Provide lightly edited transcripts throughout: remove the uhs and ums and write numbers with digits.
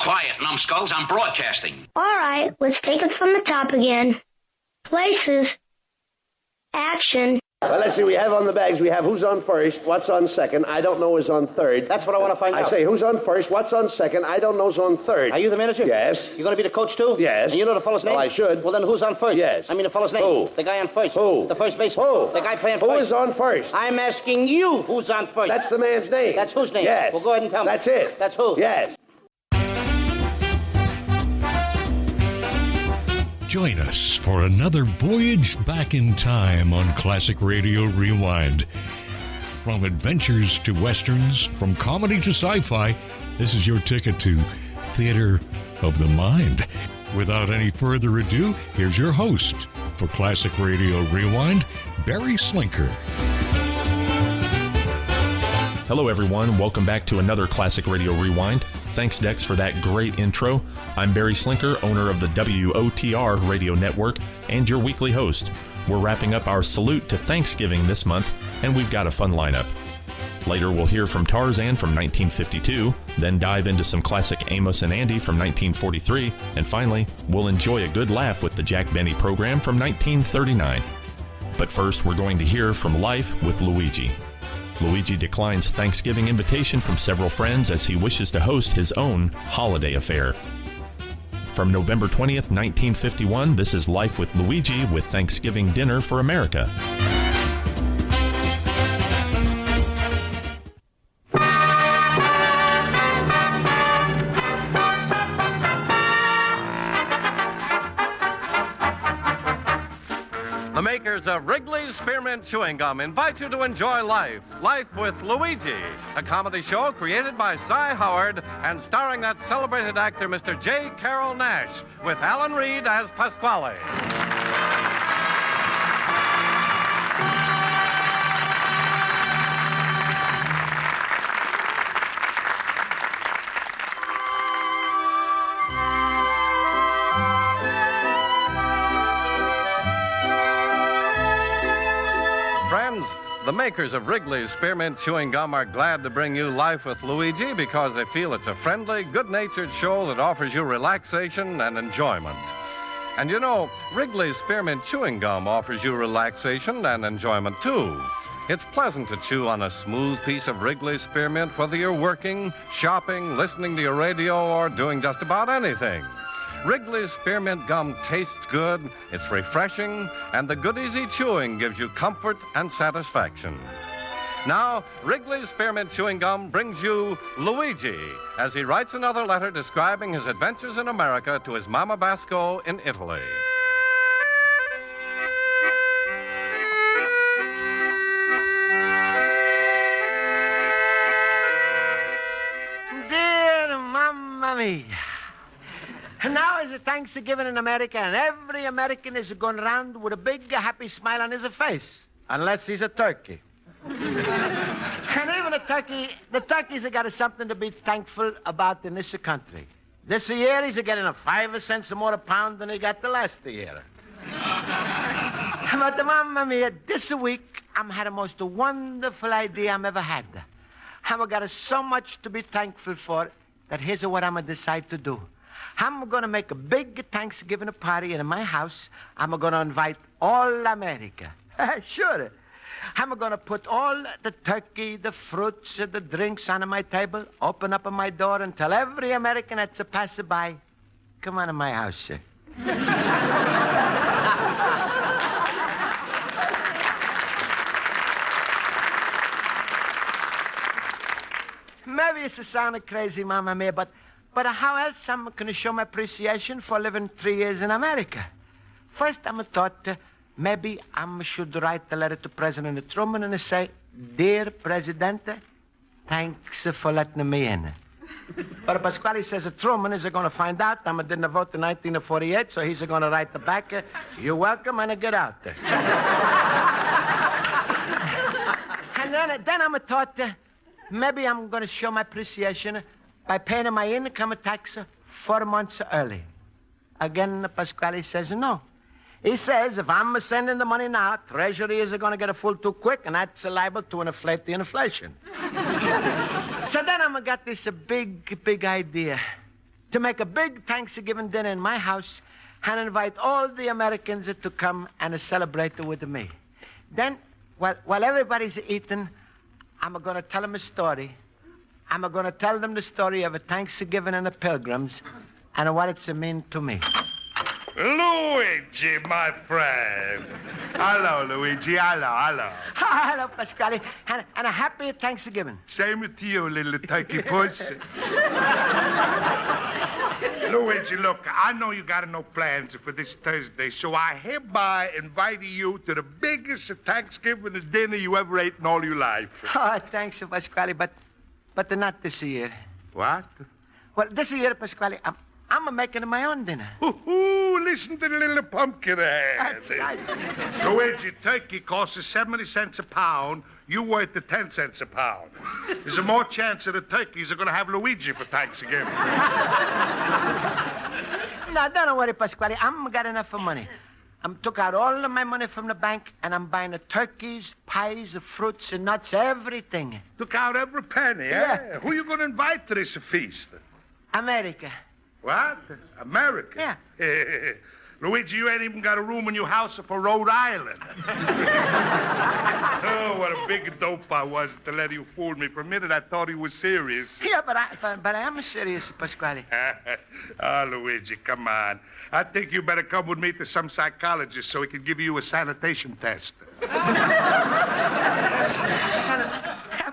Quiet, numbskulls. I'm broadcasting. All right, let's take it from the top again. Places. Action. Well, let's see. We have on the bags, we have who's on first, what's on second, I don't know is on third. That's what I want to find out. I say who's on first, what's on second, I don't know is on third. Are you the manager? Yes. You going to be the coach, too? Yes. And you know the fellow's name? Well, I should. Well, then who's on first? Yes. I mean the fellow's name. Who? The guy on first. Who? The first baseman. Who? The guy playing first. Who is on first? I'm asking you who's on first. That's the man's name. That's whose name? Yes. Well, go ahead and tell me. That's it. That's who? Yes. Join us for another voyage back in time on Classic Radio Rewind. From adventures to westerns, from comedy to sci-fi, this is your ticket to Theater of the Mind. Without any further ado, here's your host for Classic Radio Rewind, Barry Slinker. Hello, everyone. Welcome back to another Classic Radio Rewind. Thanks, Dex, for that great intro. I'm Barry Slinker, owner of the WOTR radio network and your weekly host. We're wrapping up our salute to Thanksgiving this month, and we've got a fun lineup. Later, we'll hear from Tarzan from 1952, then dive into some classic Amos and Andy from 1943, and finally, we'll enjoy a good laugh with the Jack Benny program from 1939. But first, we're going to hear from Life with Luigi. Luigi declines Thanksgiving invitation from several friends as he wishes to host his own holiday affair. From November 20th, 1951, this is Life with Luigi with Thanksgiving Dinner for America. The makers of Wrigley's Spearmint Chewing Gum invite you to enjoy Life with Luigi, a comedy show created by Cy Howard and starring that celebrated actor, Mr. J. Carroll Nash, with Alan Reed as Pasquale. Friends, the makers of Wrigley's Spearmint Chewing Gum are glad to bring you Life with Luigi because they feel it's a friendly, good-natured show that offers you relaxation and enjoyment. And you know, Wrigley's Spearmint Chewing Gum offers you relaxation and enjoyment, too. It's pleasant to chew on a smooth piece of Wrigley's Spearmint, whether you're working, shopping, listening to your radio, or doing just about anything. Wrigley's Spearmint Gum tastes good, it's refreshing, and the good easy chewing gives you comfort and satisfaction. Now, Wrigley's Spearmint Chewing Gum brings you Luigi as he writes another letter describing his adventures in America to his Mama Basco in Italy. Dear Mamma Mia. Now is Thanksgiving in America, and every American is going around with a big, happy smile on his face, unless he's a turkey. And even the turkeys have got something to be thankful about in this country. This year, he's getting a 5 cents more a pound than he got the last year. But, Mamma Mia, this week, I'm had the most wonderful idea I'm ever had. I've got so much to be thankful for that here's what I'm going to decide to do. I'm going to make a big Thanksgiving party in my house. I'm going to invite all America. Sure. I'm going to put all the turkey, the fruits, and the drinks on my table, open up my door, and tell every American that's a passerby, come on to my house, sir. Maybe it's sounding crazy, Mamma Mia, but how else am I going to show my appreciation for living 3 years in America? First, I'm thought maybe I should write a letter to President Truman and say, Dear President, thanks for letting me in. But Pasquale says Truman is going to find out I didn't vote in 1948, so he's going to write back, you're welcome, and get out. And then I'm thought, maybe I'm going to show my appreciation by paying my income tax 4 months early. Again, Pasquale says no. He says if I'm sending the money now, Treasury is going to get a full too quick, and that's liable to inflate the inflation. So then I got this big idea. to make a big Thanksgiving dinner in my house and invite all the Americans to come and celebrate with me. Then, while everybody's eating, I'm going to tell them a story. I'm going to tell them the story of a Thanksgiving and the Pilgrims and what it's mean to me. Luigi, my friend. Hello, Luigi. Hello. Hello, Pasquale. And a happy Thanksgiving. Same to you, little turkey puss. Luigi, look, I know you got no plans for this Thursday, so I hereby invite you to the biggest Thanksgiving dinner you ever ate in all your life. Oh, thanks, Pasquale, but not this year. What? Well, this year, Pasquale, I'm making my own dinner. Ooh, listen to the little pumpkin head. That's right. Luigi, turkey costs 70 cents a pound. You worth the 10 cents a pound. There's more chance that the turkeys are going to have Luigi for Thanksgiving. No, don't worry, Pasquale. I'm got enough of money. I'm took out all of my money from the bank, and I'm buying the turkeys, pies, the fruits, and nuts, everything. Took out every penny, Yeah. Who you going to invite to this feast? America. What? America? Yeah. Luigi, you ain't even got a room in your house for Rhode Island. Oh, what a big dope I was to let you fool me. For a minute, I thought he was serious. Yeah, but I am serious, Pasquale. Luigi, come on. I think you better come with me to some psychologist so he can give you a sanitation test.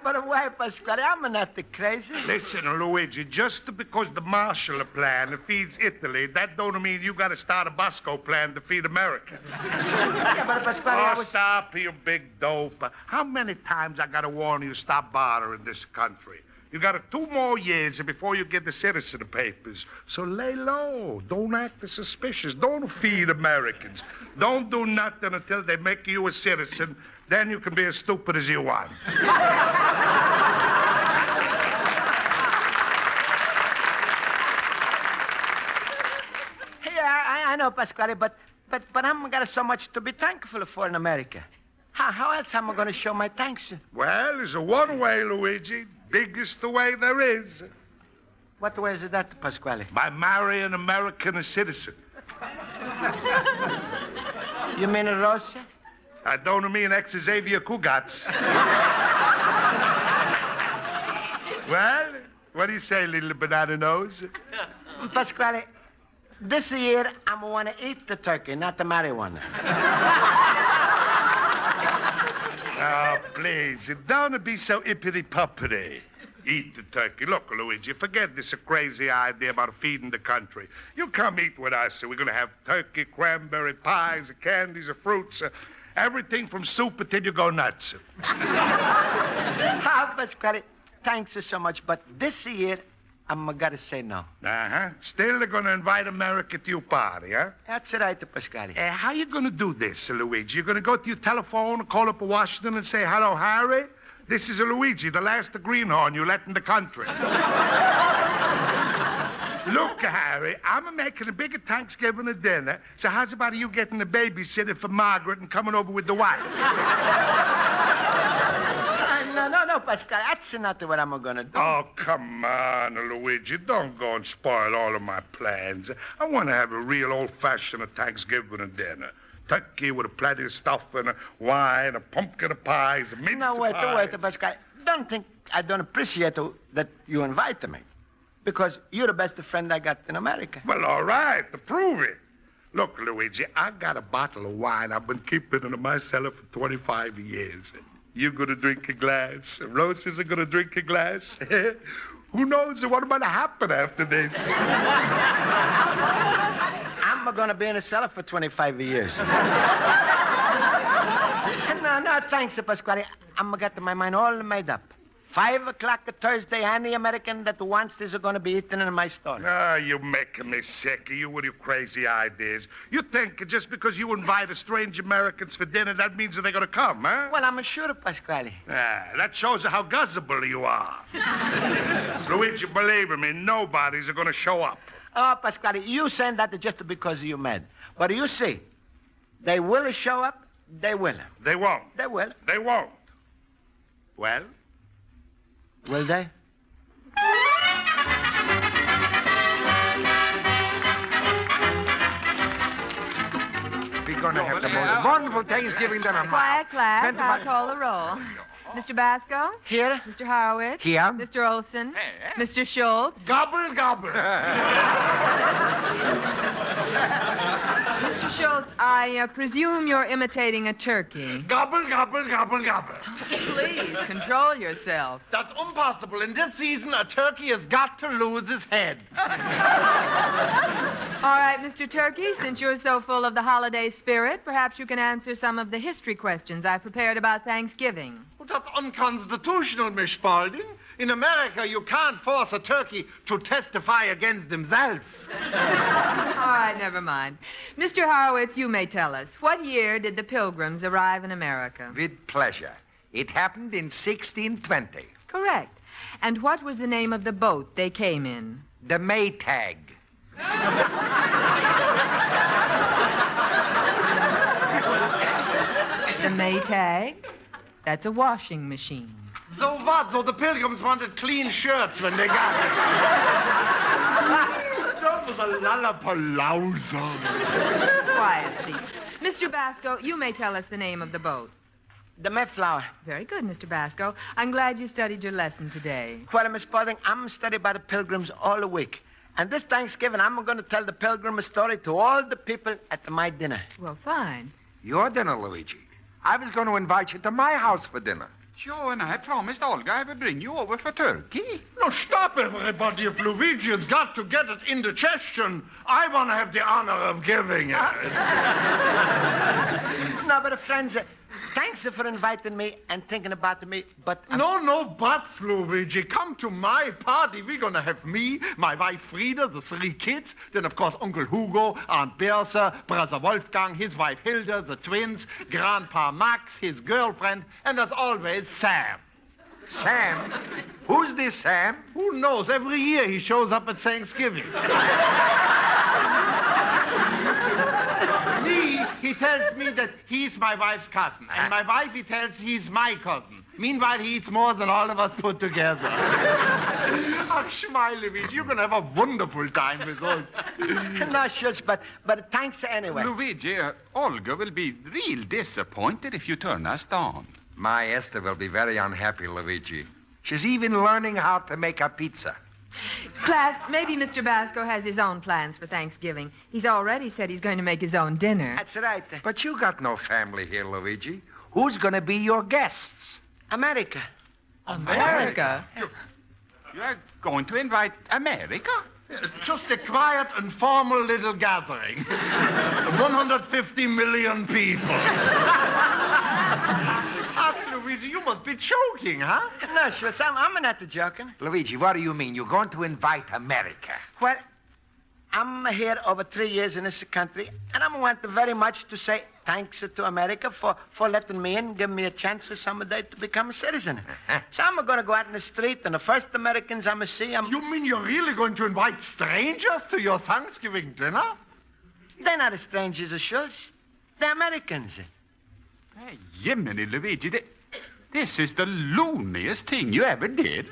But why, Pasquale? I'm not crazy. Listen, Luigi, just because the Marshall Plan feeds Italy, that don't mean you got to start a Bosco Plan to feed America. Yeah, but Pasquale, Stop, you big dope. How many times I got to warn you to stop bothering this country? You got 2 more years before you get the citizen papers. So lay low. Don't act suspicious. Don't feed Americans. Don't do nothing until they make you a citizen. Then you can be as stupid as you want. Yeah, I know, Pasquale, but I'm got so much to be thankful for in America. How else am I going to show my thanks? Well, there's a one way, Luigi. Biggest way there is. What way is that, Pasquale? By marrying an American citizen. You mean a Rosa? I don't mean ex-Xavier Kugats. Well, what do you say, little banana nose? Pasquale, this year I'm going to eat the turkey, not to marry one. Oh, please, don't be so ippity-puppity. Eat the turkey. Look, Luigi, forget this crazy idea about feeding the country. You come eat with us, and we're going to have turkey, cranberry pies, candies, fruits, everything from soup until you go nuts. Pasquale, thanks so much, but this year I'm got to say no. Uh-huh. Still they're going to invite America to your party, huh? That's right, Pasquale. How you going to do this, Luigi? You're going to go to your telephone, call up Washington and say, "Hello, Harry? This is Luigi, the last greenhorn you let in the country." Look, Harry, I'm making a big Thanksgiving dinner, so how's about you getting the babysitter for Margaret and coming over with the wife? No, Pasquale, that's not what I'm going to do. Oh, come on, Luigi. Don't go and spoil all of my plans. I want to have a real old-fashioned Thanksgiving dinner. Turkey with plenty of stuffing, wine, a pumpkin pies, a mince No, wait, pies. Pasquale. Don't think I don't appreciate that you invited me. Because you're the best friend I got in America. Well, all right, to prove it. Look, Luigi, I got a bottle of wine I've been keeping in my cellar for 25 years. You're going to drink a glass. Roses are going to drink a glass. Who knows what might happen after this? I'm going to be in a cellar for 25 years. No, thanks, Pasquale. I'm got my mind all made up. 5 o'clock Thursday, any American that wants this is going to be eaten in my store. Ah, you're making me sick, you with your crazy ideas. You think just because you invite strange Americans for dinner, that means that they're going to come, huh? Well, I'm sure, Pasquale. Ah, that shows how gullible you are. Luigi, believe me, nobody's going to show up. Oh, Pasquale, you saying that just because you're mad. But you see, they will show up, they will. They won't. They will. They won't. Well? Will they? going to have the most wonderful Thanksgiving dinner. Quiet, class. I'll call the roll. Mr. Basco? Here. Mr. Horowitz? Here. Mr. Olson? Mr. Schultz? Gobble, gobble. Mr. Schultz, I presume you're imitating a turkey. Gobble, gobble, gobble, gobble. Please, control yourself. That's impossible. In this season, a turkey has got to lose his head. All right, Mr. Turkey, since you're so full of the holiday spirit, perhaps you can answer some of the history questions I prepared about Thanksgiving. Well, that's unconstitutional, Miss Spaulding. In America, you can't force a turkey to testify against himself. All right, never mind. Mr. Horowitz, you may tell us, what year did the Pilgrims arrive in America? With pleasure. It happened in 1620. Correct. And what was the name of the boat they came in? The Maytag. The Maytag? That's a washing machine. So what? So the Pilgrims wanted clean shirts when they got it. That was a lollapalooza. Quiet, please. Mr. Basco, you may tell us the name of the boat. The Mayflower. Very good, Mr. Basco. I'm glad you studied your lesson today. Well, Miss Spaulding, I'm studying by the Pilgrims all the week. And this Thanksgiving, I'm going to tell the Pilgrim story to all the people at my dinner. Well, fine. Your dinner, Luigi. I was going to invite you to my house for dinner. Joe and I promised Olga I would bring you over for turkey. No, stop, everybody. If Luigi has got to get it indigestion, I want to have the honor of giving it. No, but friends, thanks for inviting me and thinking about me, but... No buts, Luigi. Come to my party. We're going to have me, my wife Frida, the 3 kids, then, of course, Uncle Hugo, Aunt Bertha, Brother Wolfgang, his wife Hilda, the twins, Grandpa Max, his girlfriend, and as always, Sam. Sam? Who's this Sam? Who knows? Every year he shows up at Thanksgiving. He tells me that he's my wife's cousin. And my wife, he tells he's my cousin. Meanwhile, he eats more than all of us put together. Ach, smile, Luigi. You're going to have a wonderful time with us. No, shush, but thanks anyway. Luigi, Olga will be real disappointed if you turn us down. My Esther will be very unhappy, Luigi. She's even learning how to make a pizza. Class, maybe Mr. Basco has his own plans for Thanksgiving. He's already said he's going to make his own dinner. That's right. But you got no family here, Luigi. Who's going to be your guests? America. America? You're going to invite America? Just a quiet and formal little gathering. 150 million people. Luigi, you must be joking, huh? No, Schultz, I'm not joking. Luigi, what do you mean? You're going to invite America? Well, I'm here over 3 years in this country, and I want very much to say thanks to America for letting me in, giving me a chance someday to become a citizen. So I'm going to go out in the street, and the first Americans I'm going to see, You mean you're really going to invite strangers to your Thanksgiving dinner? They're not strangers, Schultz. They're Americans. Hey, Jiminy, Luigi, this is the looniest thing you ever did.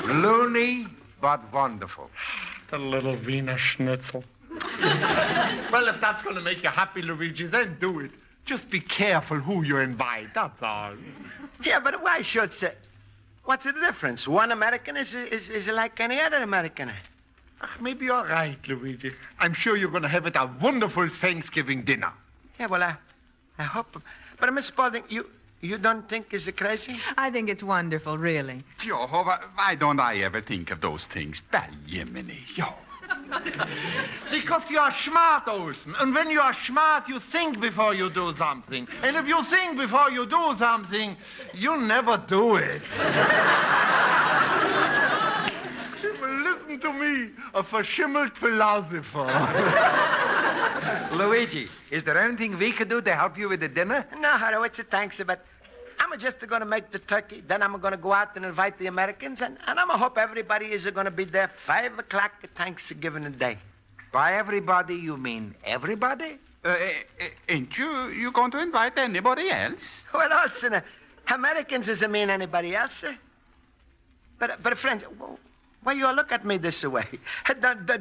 Loony, but wonderful. The little Wiener Schnitzel. Well, if that's going to make you happy, Luigi, then do it. Just be careful who you invite, that's all. Yeah, but why, Schultz? What's the difference? One American is like any other American. Maybe you're right, Luigi. I'm sure you're going to have a wonderful Thanksgiving dinner. Yeah, well, I hope. But, Miss Spaulding, you don't think it's crazy? I think it's wonderful, really. Joe, why don't I ever think of those things? By Jiminy, Joe. Because you are smart, Olsen. And when you are smart, you think before you do something. And if you think before you do something, you'll never do it. Listen to me, a verschimmelt philosopher. Luigi, is there anything we could do to help you with the dinner? No, Horowitz, thanks, but I'm just going to make the turkey. Then I'm going to go out and invite the Americans, and I'm going to hope everybody is going to be there 5 o'clock Thanksgiving Day. By everybody, you mean everybody? Ain't you going to invite anybody else? Well, also, Americans doesn't mean anybody else. But friends, Why you all look at me this way?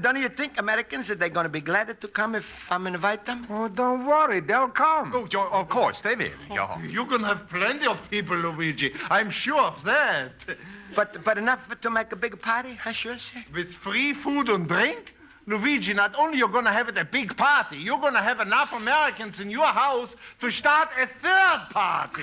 Don't you think Americans are they going to be glad to come if I'm invite them? Oh, don't worry. They'll come. Oh, of course, they will. Yeah. You're going to have plenty of people, Luigi. I'm sure of that. But enough to make a big party, I sure say. With free food and drink? Luigi, not only you're going to have it a big party, you're going to have enough Americans in your house to start a third party.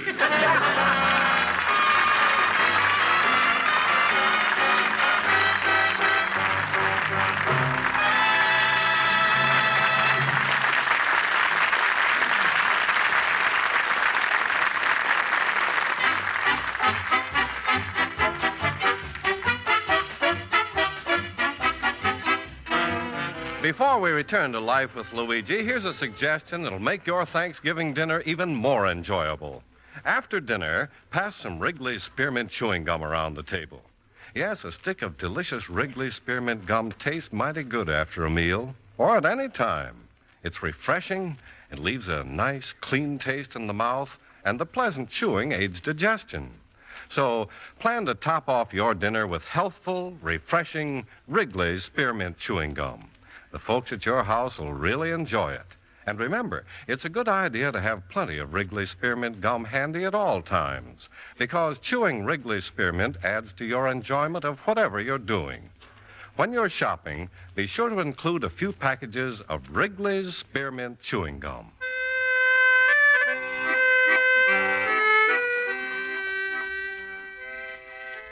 Before we return to Life with Luigi, here's a suggestion that'll make your Thanksgiving dinner even more enjoyable. After dinner, pass some Wrigley's Spearmint Chewing Gum around the table. Yes, a stick of delicious Wrigley's Spearmint Gum tastes mighty good after a meal, or at any time. It's refreshing, it leaves a nice, clean taste in the mouth, and the pleasant chewing aids digestion. So plan to top off your dinner with healthful, refreshing Wrigley's Spearmint Chewing Gum. The folks at your house will really enjoy it. And remember, it's a good idea to have plenty of Wrigley's Spearmint Gum handy at all times, because chewing Wrigley's Spearmint adds to your enjoyment of whatever you're doing. When you're shopping, be sure to include a few packages of Wrigley's Spearmint Chewing Gum.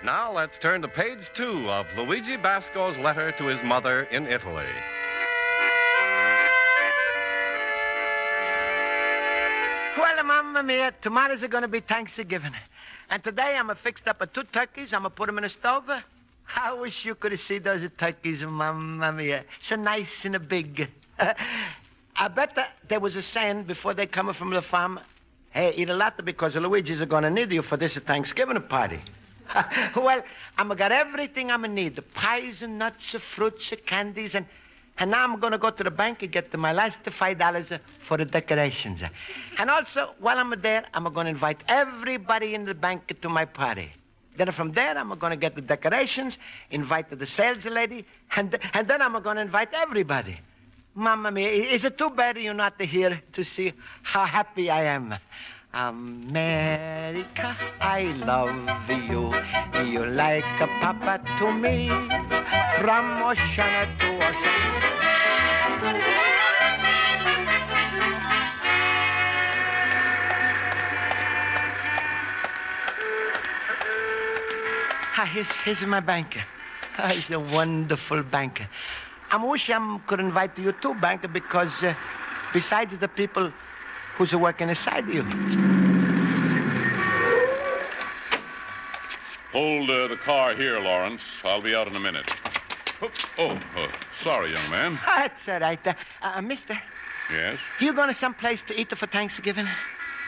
Now let's turn to page 2 of Luigi Basco's letter to his mother in Italy. Well, Mamma Mia, tomorrow's going to be Thanksgiving. And today I'm fixed up 2 turkeys. I'm going to put them in a stove. I wish you could see those turkeys, Mamma Mia. So nice and big. I bet there was a saying before they come from the farm, hey, eat a lot because Luigi's going to need you for this Thanksgiving party. Well, I'm got everything I'm going to need. The pies and nuts, fruits, candies, and now I'm going to go to the bank and get my last $5 for the decorations. And also, while I'm there, I'm going to invite everybody in the bank to my party. Then from there, I'm going to get the decorations, invite the sales lady, and then I'm going to invite everybody. Mamma mia, is it too bad you're not here to see how happy I am? America, I love you. You're like a papa to me, from ocean to ocean. Here's my banker. He's a wonderful banker. I wish I could invite you to banker because besides the people who's working inside you. Hold the car here, Lawrence. I'll be out in a minute. Sorry, young man. That's all right. Mister. Yes? You going to someplace to eat for Thanksgiving?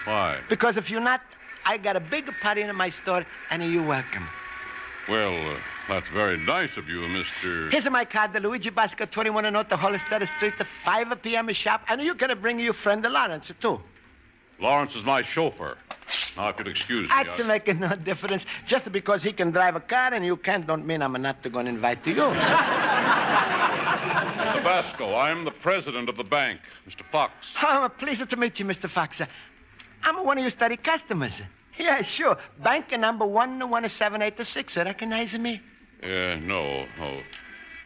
Why? Because if you're not, I got a big party in my store, and you're welcome. Well, that's very nice of you, Mr. Here's my card, the Luigi Basco, 21 North Hollister Street, the 5 p.m. shop, and you can bring your friend Lawrence, too. Lawrence is my chauffeur. Now, if you'd excuse me. That's making no difference. Just because he can drive a car and you can't don't mean I'm not going to invite you. Mr. Basco, I'm the president of the bank, Mr. Fox. Oh, pleased to meet you, Mr. Fox. I'm one of your steady customers. Yeah, sure. Bank number 11786. Recognize me? No.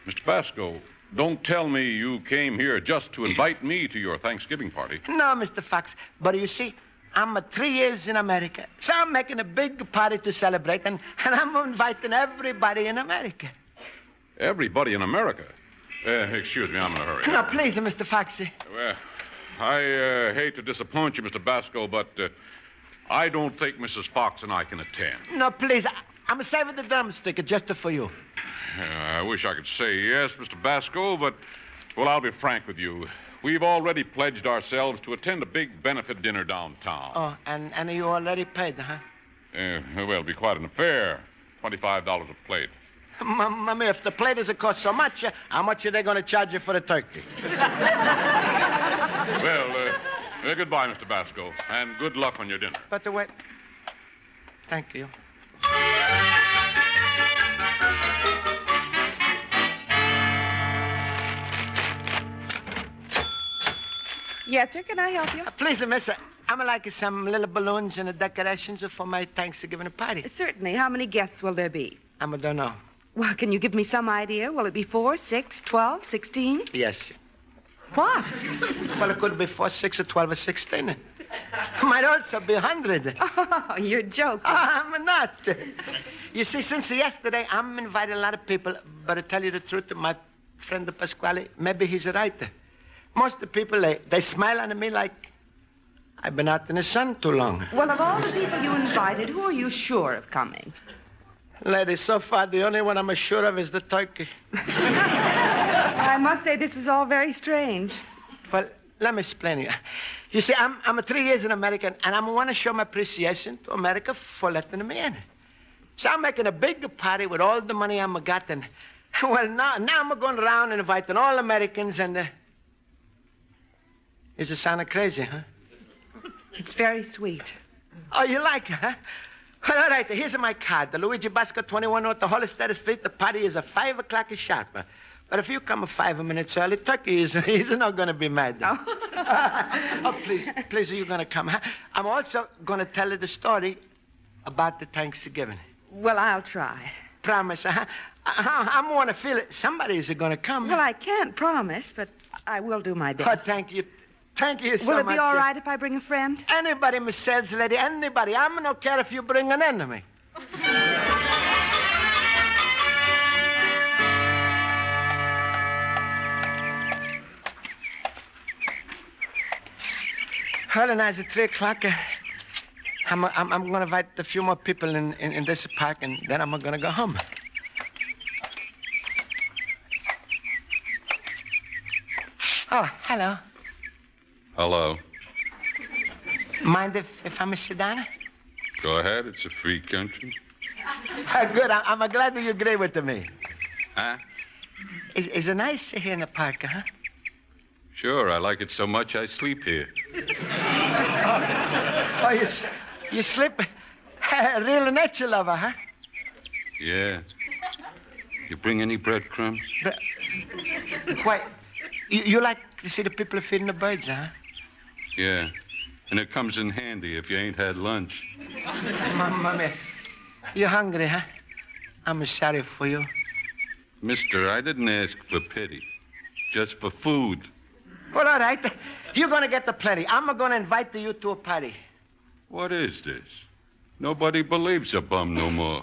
Mr. Basco, don't tell me you came here just to invite me to your Thanksgiving party. No, Mr. Fox. But you see, I'm 3 years in America. So I'm making a big party to celebrate, and I'm inviting everybody in America. Everybody in America? Excuse me, I'm in a hurry. No, please, Mr. Foxy. Well, I hate to disappoint you, Mr. Basco, but I don't think Mrs. Fox and I can attend. No, please. I'm saving the drumstick just for you. I wish I could say yes, Mr. Basco, but, well, I'll be frank with you. We've already pledged ourselves to attend a big benefit dinner downtown. Oh, and you already paid, huh? Well, it'll be quite an affair. $25 a plate. Mamma, if the plate doesn't cost so much, how much are they going to charge you for the turkey? Well, goodbye, Mr. Basco, and good luck on your dinner. But wait. Thank you. Yes, sir. Can I help you? Please, miss, I'm like some little balloons and the decorations for my Thanksgiving party. Certainly. How many guests will there be? I don't know. Well, can you give me some idea? Will it be 4, 6, 12, 16? Yes. What? Well, it could be 4, 6, or 12, or 16. Might also be 100. Oh, you're joking. I'm not. You see, since yesterday, I'm inviting a lot of people, but to tell you the truth, my friend Pasquale, maybe he's right. Most of the people, they smile at me like I've been out in the sun too long. Well, of all the people you invited, who are you sure of coming? Lady, so far, the only one I'm sure of is the turkey. I must say, this is all very strange. Well, let me explain you. You see, I'm 3 years in America, and I want to show my appreciation to America for letting me in. So I'm making a big party with all the money I'm got, and, well, now I'm going around and inviting all Americans, and, is it sounding crazy, huh? It's very sweet. Oh, you like it, huh? Well, all right, here's my card. The Luigi Basco, 21 North, the Hollister Street. The party is at 5 o'clock sharp. But if you come 5 minutes early, Turkey he's not going to be mad. Oh. Oh, please, are you going to come? Huh? I'm also going to tell you the story about the Thanksgiving. Well, I'll try. Promise, huh? I'm going to feel it. Somebody's going to come. Well, I can't promise, but I will do my best. Oh, thank you. Thank you so much. Will it be all right if I bring a friend? Anybody, Miss Sales Lady, anybody. I don't care if you bring an enemy. Well, and as at 3 o'clock, I'm going to invite a few more people in this park, and then I'm going to go home. Oh, hello. Hello. Mind if I'm a sit down? Go ahead. It's a free country. Good. I'm glad that you agree with me. Huh? Is it nice here in the park, huh? Sure. I like it so much I sleep here. Oh, you sleep real nature lover, huh? Yeah. You bring any breadcrumbs? Why, you like to see the people feeding the birds, huh? Yeah. And it comes in handy if you ain't had lunch. Mommy, you hungry, huh? I'm sorry for you. Mister, I didn't ask for pity. Just for food. Well, all right. You're going to get the plenty. I'm going to invite you to a party. What is this? Nobody believes a bum no more.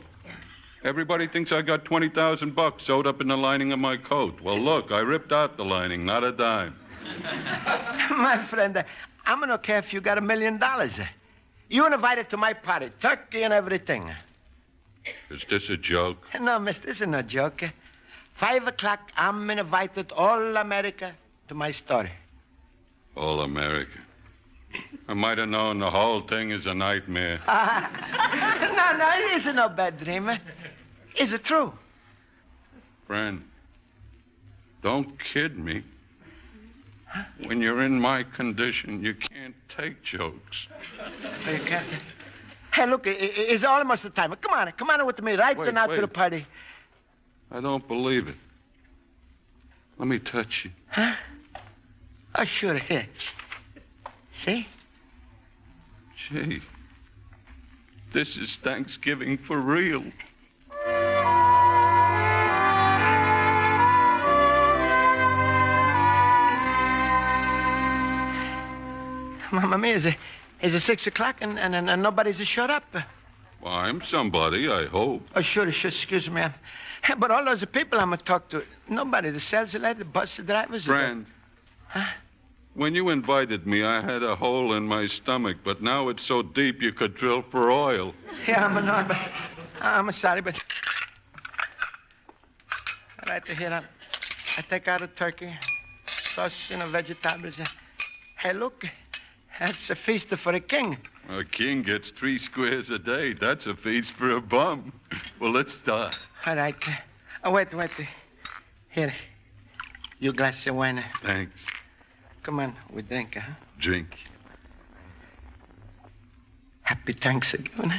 Everybody thinks I got $20,000 sewed up in the lining of my coat. Well, look, I ripped out the lining, not a dime. My friend, I'm going to care if you got $1 million. You invited to my party, turkey and everything. Is this a joke? No, miss, this is no joke. 5 o'clock, I'm invited all America to my story. All America. I might have known the whole thing is a nightmare. No, it isn't no bad dream. Is it true? Friend, don't kid me. When you're in my condition, you can't take jokes. You can't. Hey, look, it's almost the time. Come on with me right now to the party. I don't believe it. Let me touch you. Huh? Oh, sure, here. See? Gee, this is Thanksgiving for real. Mamma mia, is it 6 o'clock and nobody's shut up? Well, I'm somebody, I hope. Oh, sure, excuse me. But all those people I'm going to talk to, nobody, the sales lady, the bus drivers. Friend, huh? When you invited me, I had a hole in my stomach, but now it's so deep you could drill for oil. Yeah, I'm sorry, but... Right here, I take out a turkey, sauce, vegetables. Hey, look, that's a feast for a king. A king gets 3 squares a day. That's a feast for a bum. Well, let's start. All right. Wait. Here, you glass of wine. Thanks. Come on, we drink, huh? Drink. Happy Thanksgiving.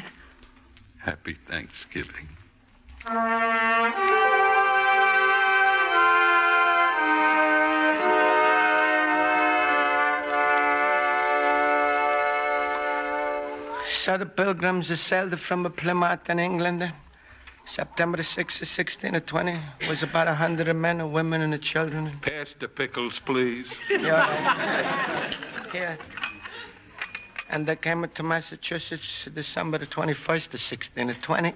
Happy Thanksgiving. So the Pilgrims sailed from Plymouth in England. September the 6th, 1620. Was about 100 men, and women, and the children. Pass the pickles, please. Yeah. Here. And they came to Massachusetts December the 21st, the 1620.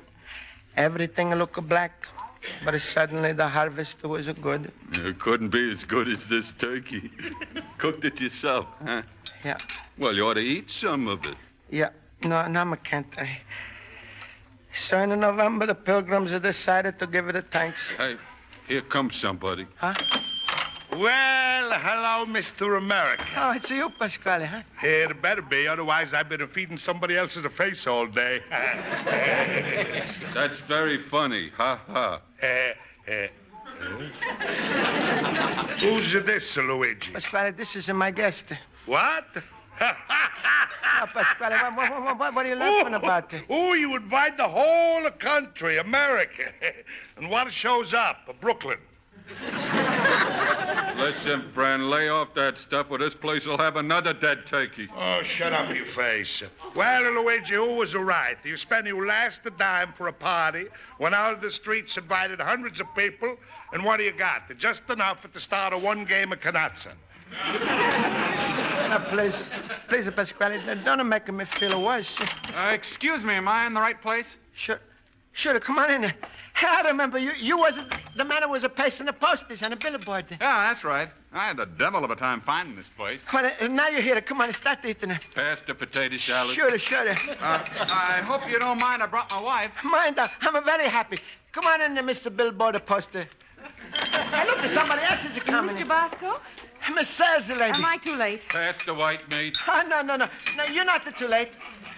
Everything looked black, but suddenly the harvest was good. It couldn't be as good as this turkey. Cooked it yourself, huh? Yeah. Well, you ought to eat some of it. Yeah. No, I can't. So in November, the Pilgrims decided to give it a thanks. Hey, here comes somebody. Huh? Well, hello, Mr. America. Oh, it's you, Pasquale, huh? It better be, otherwise I've been feeding somebody else's face all day. That's very funny. Ha, ha. Who's this, Luigi? Pasquale, this is my guest. What? Oh, Pasquale, what are you laughing about? Oh, you invite the whole country, America. And what shows up? Brooklyn. Listen, friend, lay off that stuff or this place will have another dead turkey. Oh, shut up, you face. Well, Luigi, who was right? You spent your last dime for a party, went out of the streets, invited hundreds of people, and what do you got? Just enough to start a one game of canazza. Now, please, Pasquale, don't make me feel worse. Excuse me, am I in the right place? Sure, come on in. I remember you wasn't the man who was pasting the posters on the billboard. Yeah, that's right. I had the devil of a time finding this place. Well, now you're here. Come on, start eating it. Pass the potato salad. Sure. I hope you don't mind I brought my wife. Mind, I'm very happy. Come on in there, Mr. Billboard poster. Hey, look, somebody else is coming. Mr. Bosco? Miss Sales lady. Am I too late? Pass the white meat. Oh, no. No, you're not too late.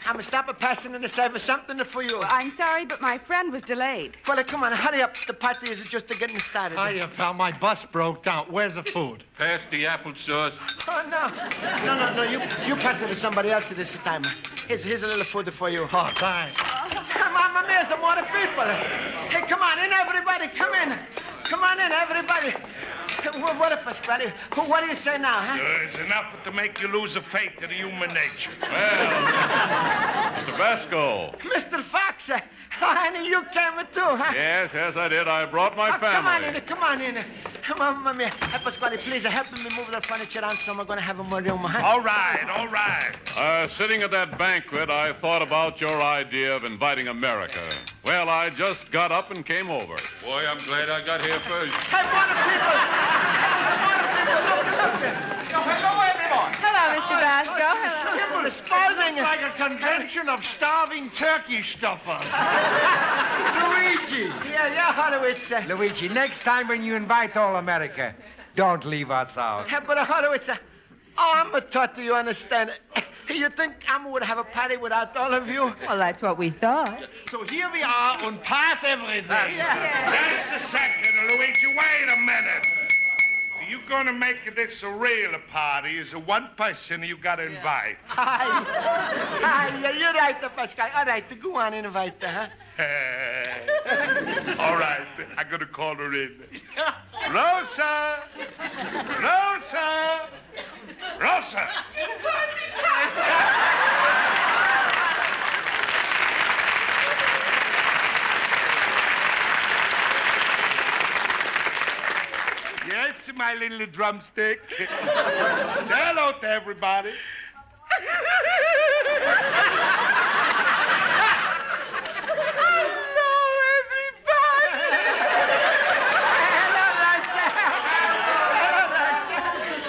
I'm going to stop passing in the service something for you. Well, I'm sorry, but my friend was delayed. Well, come on, hurry up. The party is just getting started. Hiya, pal. My bus broke down. Where's the food? Pass the applesauce. Oh, no. You pass it to somebody else this time. Here's a little food for you. Oh, thanks. Mamma mia, some more people. Hey, come on in, everybody. Come in. Come on in, everybody. What up, Pasquale? What do you say now, huh? It's enough to make you lose a faith in human nature. Well, Mr. Basco. Mr. Fox, honey, you came too, huh? Yes, I did. I brought my family. Come on in. Mamma mia. Pasquale, please help me move the furniture around so I'm going to have more room, huh? All right. Sitting at that banquet, I thought about your idea of inviting America. Well, I just got up and came over. Boy, I'm glad I got here first. Hey, people! Hello, everyone. Hello, Mr. Basco. Hello. People are starving. It's like a convention of starving turkey stuffers. Luigi! Yeah, Horowitz. Luigi, next time when you invite all America, don't leave us out. But Horowitz, I'm taught you understand. You think I would have a party without all of you? Well, that's what we thought. So here we are on pass everything. Just a second, Luigi. Wait a minute. You gonna make this a real party? Is one person you gotta invite? Yeah, you're right, Pascal. All right, go on and invite her, huh? All right, I'm gonna call her in. Rosa! Yes, my little drumstick. Say hello to everybody.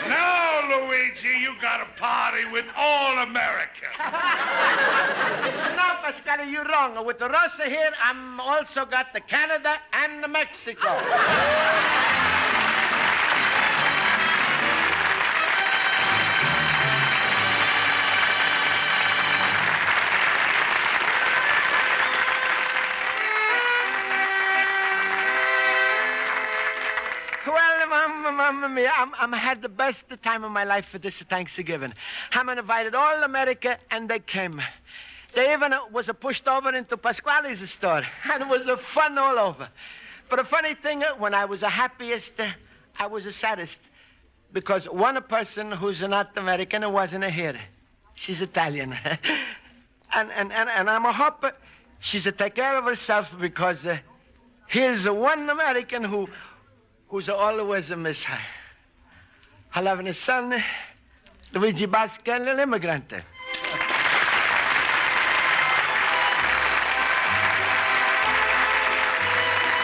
Now, Luigi, you got a party with all America. No, Pascal, you're wrong. With the Rosa here, I'm also got the Canada and the Mexico. Mamma mia, I'm had the best time of my life for this Thanksgiving. I'm invited all America, and they came. They even was pushed over into Pasquale's store, and it was fun all over. But the funny thing, when I was the happiest, I was the saddest, because one person who's not American wasn't here. She's Italian. And I'm a hope she's a take care of herself because here's one American who's always a miss her. I love his son, Luigi Basca, l'immigrante.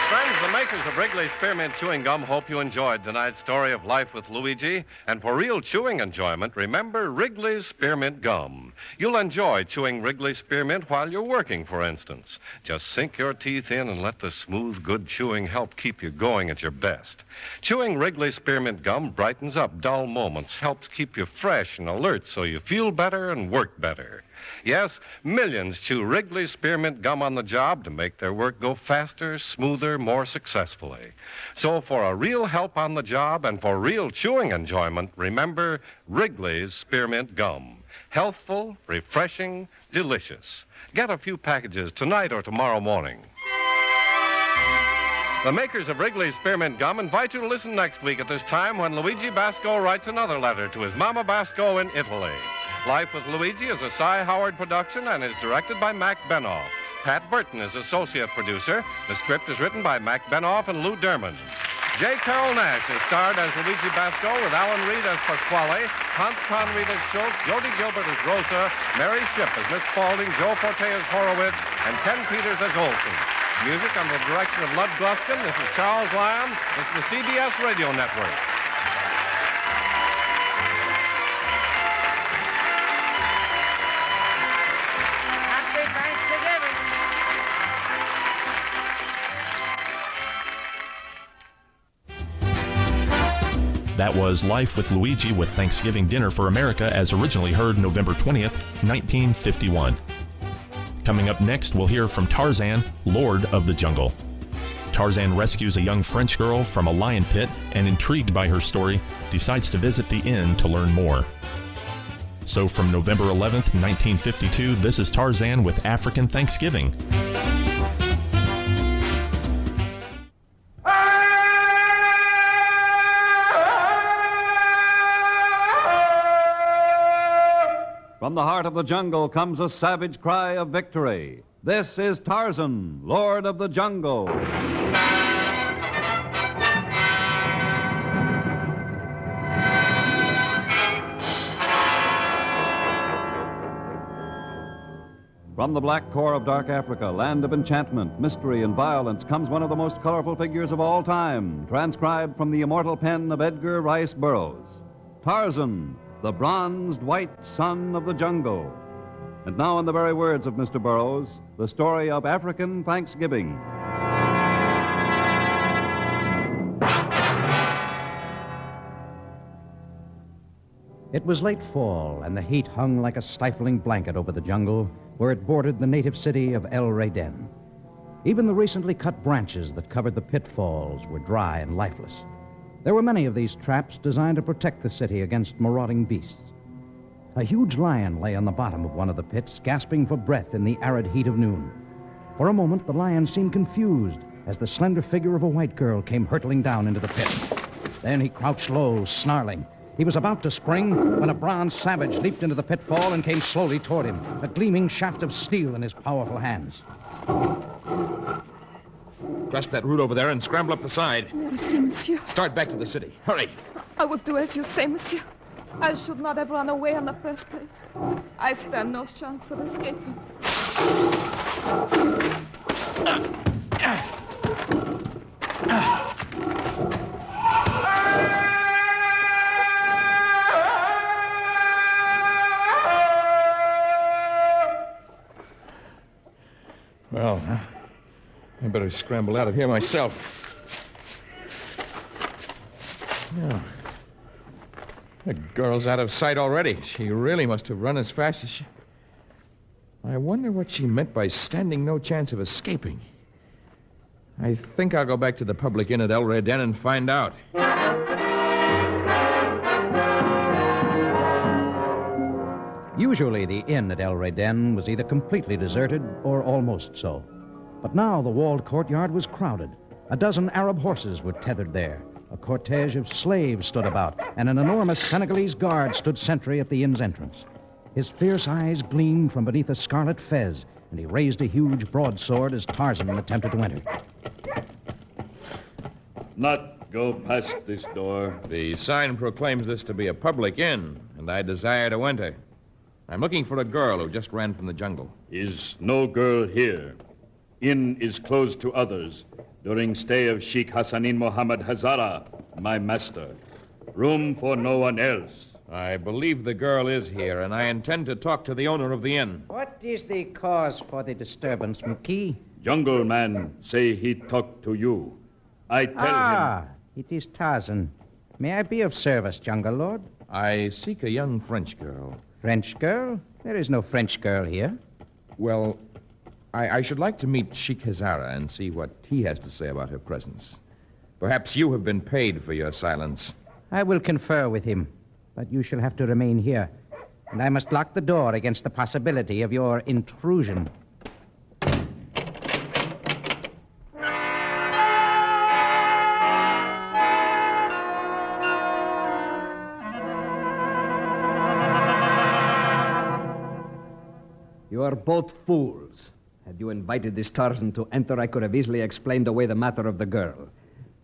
Friends, the makers of Wrigley Spearmint Chewing Gum hope you enjoyed tonight's story of life with Luigi. And for real chewing enjoyment, remember Wrigley's Spearmint Gum. You'll enjoy chewing Wrigley Spearmint while you're working, for instance. Just sink your teeth in and let the smooth, good chewing help keep you going at your best. Chewing Wrigley Spearmint Gum brightens up dull moments, helps keep you fresh and alert so you feel better and work better. Yes, millions chew Wrigley Spearmint Gum on the job to make their work go faster, smoother, more successfully. So for a real help on the job and for real chewing enjoyment, remember Wrigley's Spearmint Gum. Healthful, refreshing, delicious. Get a few packages tonight or tomorrow morning. The makers of Wrigley's Spearmint Gum invite you to listen next week at this time when Luigi Basco writes another letter to his Mama Basco in Italy. Life with Luigi is a Cy Howard production and is directed by Mac Benoff. Pat Burton is associate producer. The script is written by Mac Benoff and Lou Derman. J. Carroll Nash is starred as Luigi Basco with Alan Reed as Pasquale, Hans Conried as Schultz, Jody Gilbert as Rosa, Mary Shipp as Miss Spaulding, Joe Forte as Horowitz, and Ken Peters as Olson. Music under the direction of Lud Gluskin. This is Charles Lyon. This is the CBS Radio Network. That was Life with Luigi with Thanksgiving Dinner for America as originally heard November 20th, 1951. Coming up next, we'll hear from Tarzan, Lord of the Jungle. Tarzan rescues a young French girl from a lion pit and, intrigued by her story, decides to visit the inn to learn more. So from November 11th, 1952, this is Tarzan with African Thanksgiving. From the heart of the jungle comes a savage cry of victory. This is Tarzan, Lord of the Jungle. From the black core of dark Africa, land of enchantment, mystery, and violence, comes one of the most colorful figures of all time, transcribed from the immortal pen of Edgar Rice Burroughs. Tarzan, the bronzed white son of the jungle. And now, in the very words of Mr. Burroughs, the story of African Thanksgiving. It was late fall, and the heat hung like a stifling blanket over the jungle where it bordered the native city of El Reyden. Even the recently cut branches that covered the pitfalls were dry and lifeless. There were many of these traps designed to protect the city against marauding beasts. A huge lion lay on the bottom of one of the pits, gasping for breath in the arid heat of noon. For a moment, the lion seemed confused as the slender figure of a white girl came hurtling down into the pit. Then he crouched low, snarling. He was about to spring when a bronze savage leaped into the pitfall and came slowly toward him, a gleaming shaft of steel in his powerful hands. Grasp that root over there and scramble up the side. Merci, monsieur. Start back to the city. Hurry. I will do as you say, monsieur. I should not have run away in the first place. I stand no chance of escaping. Well, I better scramble out of here myself. Yeah. The girl's out of sight already. She really must have run as fast as she... I wonder what she meant by standing no chance of escaping. I think I'll go back to the public inn at El Reyden and find out. Usually the inn at El Reyden was either completely deserted or almost so. But now the walled courtyard was crowded. A dozen Arab horses were tethered there. A cortege of slaves stood about, and an enormous Senegalese guard stood sentry at the inn's entrance. His fierce eyes gleamed from beneath a scarlet fez, and he raised a huge broadsword as Tarzan attempted to enter. Not go past this door. The sign proclaims this to be a public inn, and I desire to enter. I'm looking for a girl who just ran from the jungle. Is no girl here. Inn is closed to others during stay of Sheikh Hassanin Mohammed Hazara, my master. Room for no one else. I believe the girl is here, and I intend to talk to the owner of the inn. What is the cause for the disturbance, Muki? Jungle man say he talk to you. I tell him. It is Tarzan. May I be of service, Jungle Lord? I seek a young French girl. French girl? There is no French girl here. Well, I should like to meet Sheikh Hazara and see what he has to say about her presence. Perhaps you have been paid for your silence. I will confer with him, but you shall have to remain here. And I must lock the door against the possibility of your intrusion. You are both fools. Had you invited this Tarzan to enter, I could have easily explained away the matter of the girl.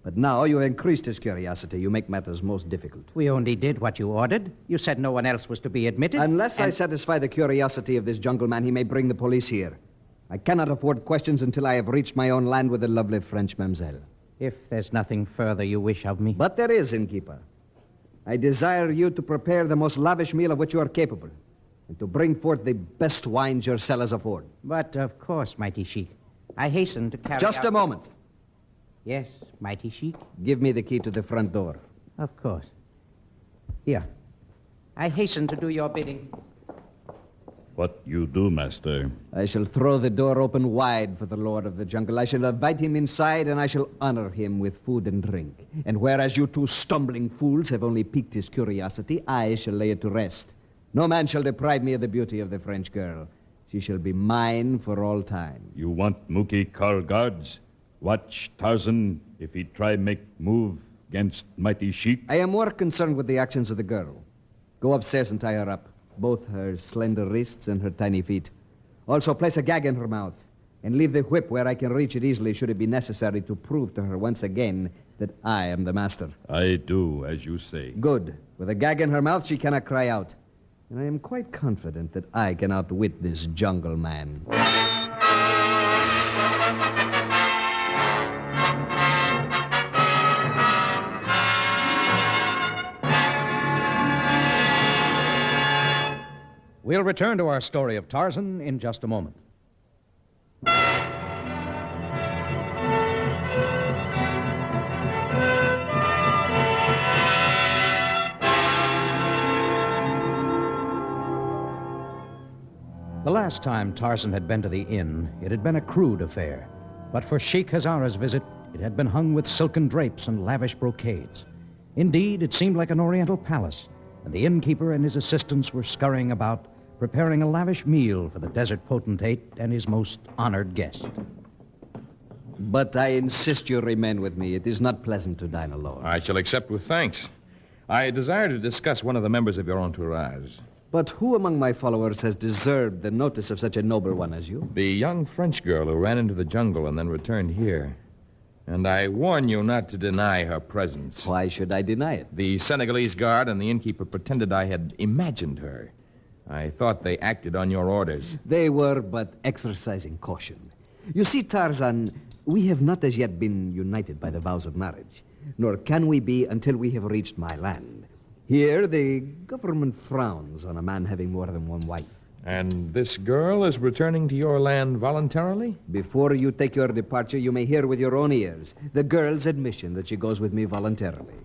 But now you increased his curiosity. You make matters most difficult. We only did what you ordered. You said no one else was to be admitted. Unless I satisfy the curiosity of this jungle man, he may bring the police here. I cannot afford questions until I have reached my own land with the lovely French mamselle. If there's nothing further you wish of me. But there is, innkeeper. I desire you to prepare the most lavish meal of which you are capable, and to bring forth the best wines your cellars afford. But, of course, mighty Sheik. I hasten to carry Just out... a moment. Yes, mighty Sheik? Give me the key to the front door. Of course. Here. I hasten to do your bidding. What you do, master? I shall throw the door open wide for the Lord of the Jungle. I shall invite him inside, and I shall honor him with food and drink. And whereas you two stumbling fools have only piqued his curiosity, I shall lay it to rest. No man shall deprive me of the beauty of the French girl. She shall be mine for all time. You want Muki call guards? Watch Tarzan if he try make move against mighty Sheik. I am more concerned with the actions of the girl. Go upstairs and tie her up, both her slender wrists and her tiny feet. Also place a gag in her mouth, and leave the whip where I can reach it easily should it be necessary to prove to her once again that I am the master. I do as you say. Good. With a gag in her mouth, she cannot cry out. And I am quite confident that I can outwit this jungle man. We'll return to our story of Tarzan in just a moment. The last time Tarzan had been to the inn, it had been a crude affair. But for Sheikh Hazara's visit, it had been hung with silken drapes and lavish brocades. Indeed, it seemed like an oriental palace, and the innkeeper and his assistants were scurrying about, preparing a lavish meal for the desert potentate and his most honored guest. But I insist you remain with me. It is not pleasant to dine alone. I shall accept with thanks. I desire to discuss one of the members of your entourage. But who among my followers has deserved the notice of such a noble one as you? The young French girl who ran into the jungle and then returned here. And I warn you not to deny her presence. Why should I deny it? The Senegalese guard and the innkeeper pretended I had imagined her. I thought they acted on your orders. They were but exercising caution. You see, Tarzan, we have not as yet been united by the vows of marriage, nor can we be until we have reached my land. Here, the government frowns on a man having more than one wife. And this girl is returning to your land voluntarily? Before you take your departure, you may hear with your own ears the girl's admission that she goes with me voluntarily.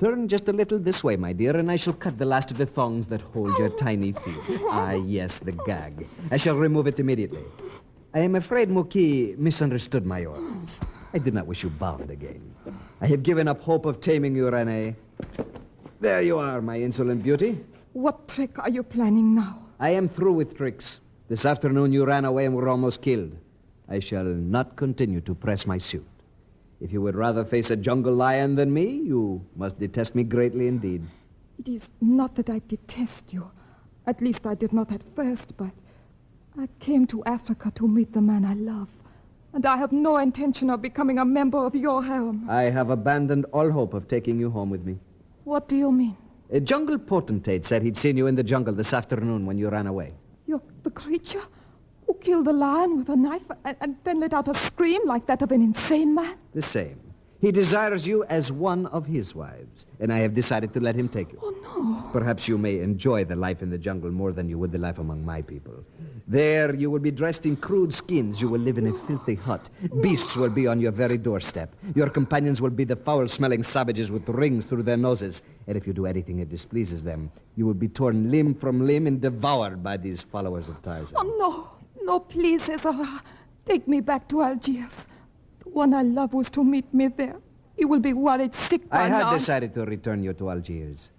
Turn just a little this way, my dear, and I shall cut the last of the thongs that hold your tiny feet. Ah, yes, the gag. I shall remove it immediately. I am afraid Muki misunderstood my orders. I did not wish you bound again. I have given up hope of taming you, Renee. There you are, my insolent beauty. What trick are you planning now? I am through with tricks. This afternoon you ran away and were almost killed. I shall not continue to press my suit. If you would rather face a jungle lion than me, you must detest me greatly indeed. It is not that I detest you. At least I did not at first, but I came to Africa to meet the man I love. And I have no intention of becoming a member of your harem. I have abandoned all hope of taking you home with me. What do you mean? A jungle potentate said he'd seen you in the jungle this afternoon when you ran away. You're the creature who killed the lion with a knife and then let out a scream like that of an insane man? The same. He desires you as one of his wives, and I have decided to let him take you. Oh, no. Perhaps you may enjoy the life in the jungle more than you would the life among my people. There, you will be dressed in crude skins. You will live in a filthy hut. Beasts will be on your very doorstep. Your companions will be the foul-smelling savages with rings through their noses. And if you do anything that displeases them, you will be torn limb from limb and devoured by these followers of Tarzan. Oh, no. No, please, Ezra. Take me back to Algiers. The one I love was to meet me there. He will be worried sick by now. I had decided to return you to Algiers.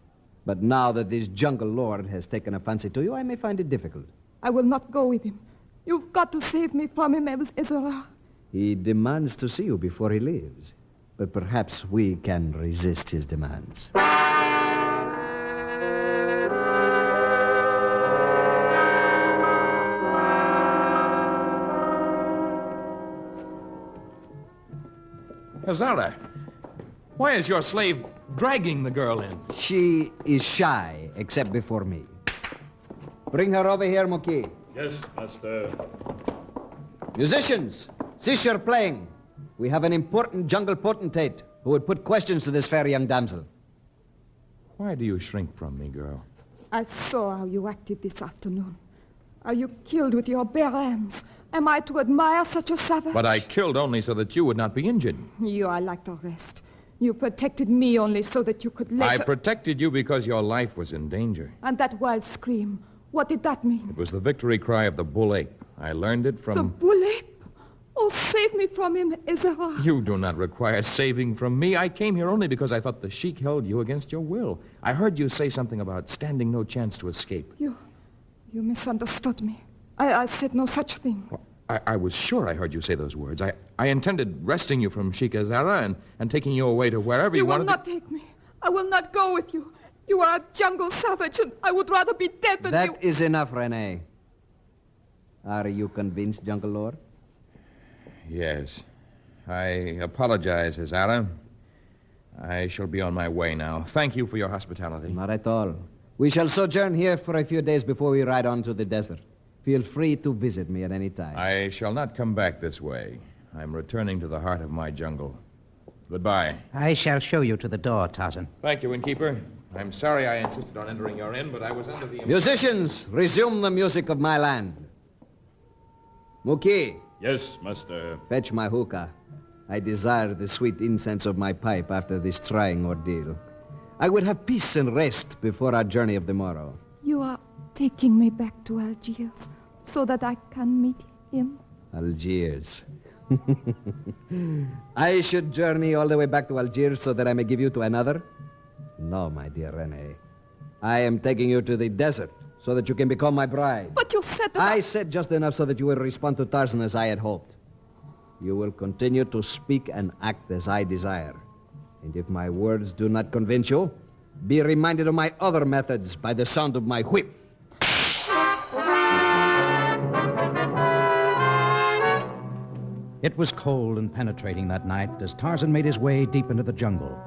But now that this jungle lord has taken a fancy to you, I may find it difficult. I will not go with him. You've got to save me from him, Ezra. He demands to see you before he leaves. But perhaps we can resist his demands. Hazara, why is your slave dragging the girl in? She is shy, except before me. Bring her over here, Muki. Yes, master. Musicians, cease your playing. We have an important jungle potentate who would put questions to this fair young damsel. Why do you shrink from me, girl? I saw how you acted this afternoon. How you killed with your bare hands. Am I to admire such a savage? But I killed only so that you would not be injured. You are like the rest. You protected me only so that you could I protected you because your life was in danger. And that wild scream, what did that mean? It was the victory cry of the bull ape. I learned it from... The bull ape? Oh, save me from him, Ezra. You do not require saving from me. I came here only because I thought the sheik held you against your will. I heard you say something about standing no chance to escape. You misunderstood me. I said no such thing. Well, I was sure I heard you say those words. I intended wresting you from Sheik Azara and taking you away to wherever you wanted. You will not take me. I will not go with you. You are a jungle savage, and I would rather be dead than That is enough, Renee. Are you convinced, Jungle Lord? Yes. I apologize, Hazara. I shall be on my way now. Thank you for your hospitality. Not at all. We shall sojourn here for a few days before we ride on to the desert. Feel free to visit me at any time. I shall not come back this way. I'm returning to the heart of my jungle. Goodbye. I shall show you to the door, Tarzan. Thank you, innkeeper. I'm sorry I insisted on entering your inn, but I was under the... Musicians, resume the music of my land. Muki. Yes, master. Fetch my hookah. I desire the sweet incense of my pipe after this trying ordeal. I would have peace and rest before our journey of the morrow. You are taking me back to Algiers so that I can meet him? Algiers. I should journey all the way back to Algiers so that I may give you to another? No, my dear Renee. I am taking you to the desert so that you can become my bride. But you said that... I said just enough so that you will respond to Tarzan as I had hoped. You will continue to speak and act as I desire. And if my words do not convince you, be reminded of my other methods by the sound of my whip. It was cold and penetrating that night as Tarzan made his way deep into the jungle.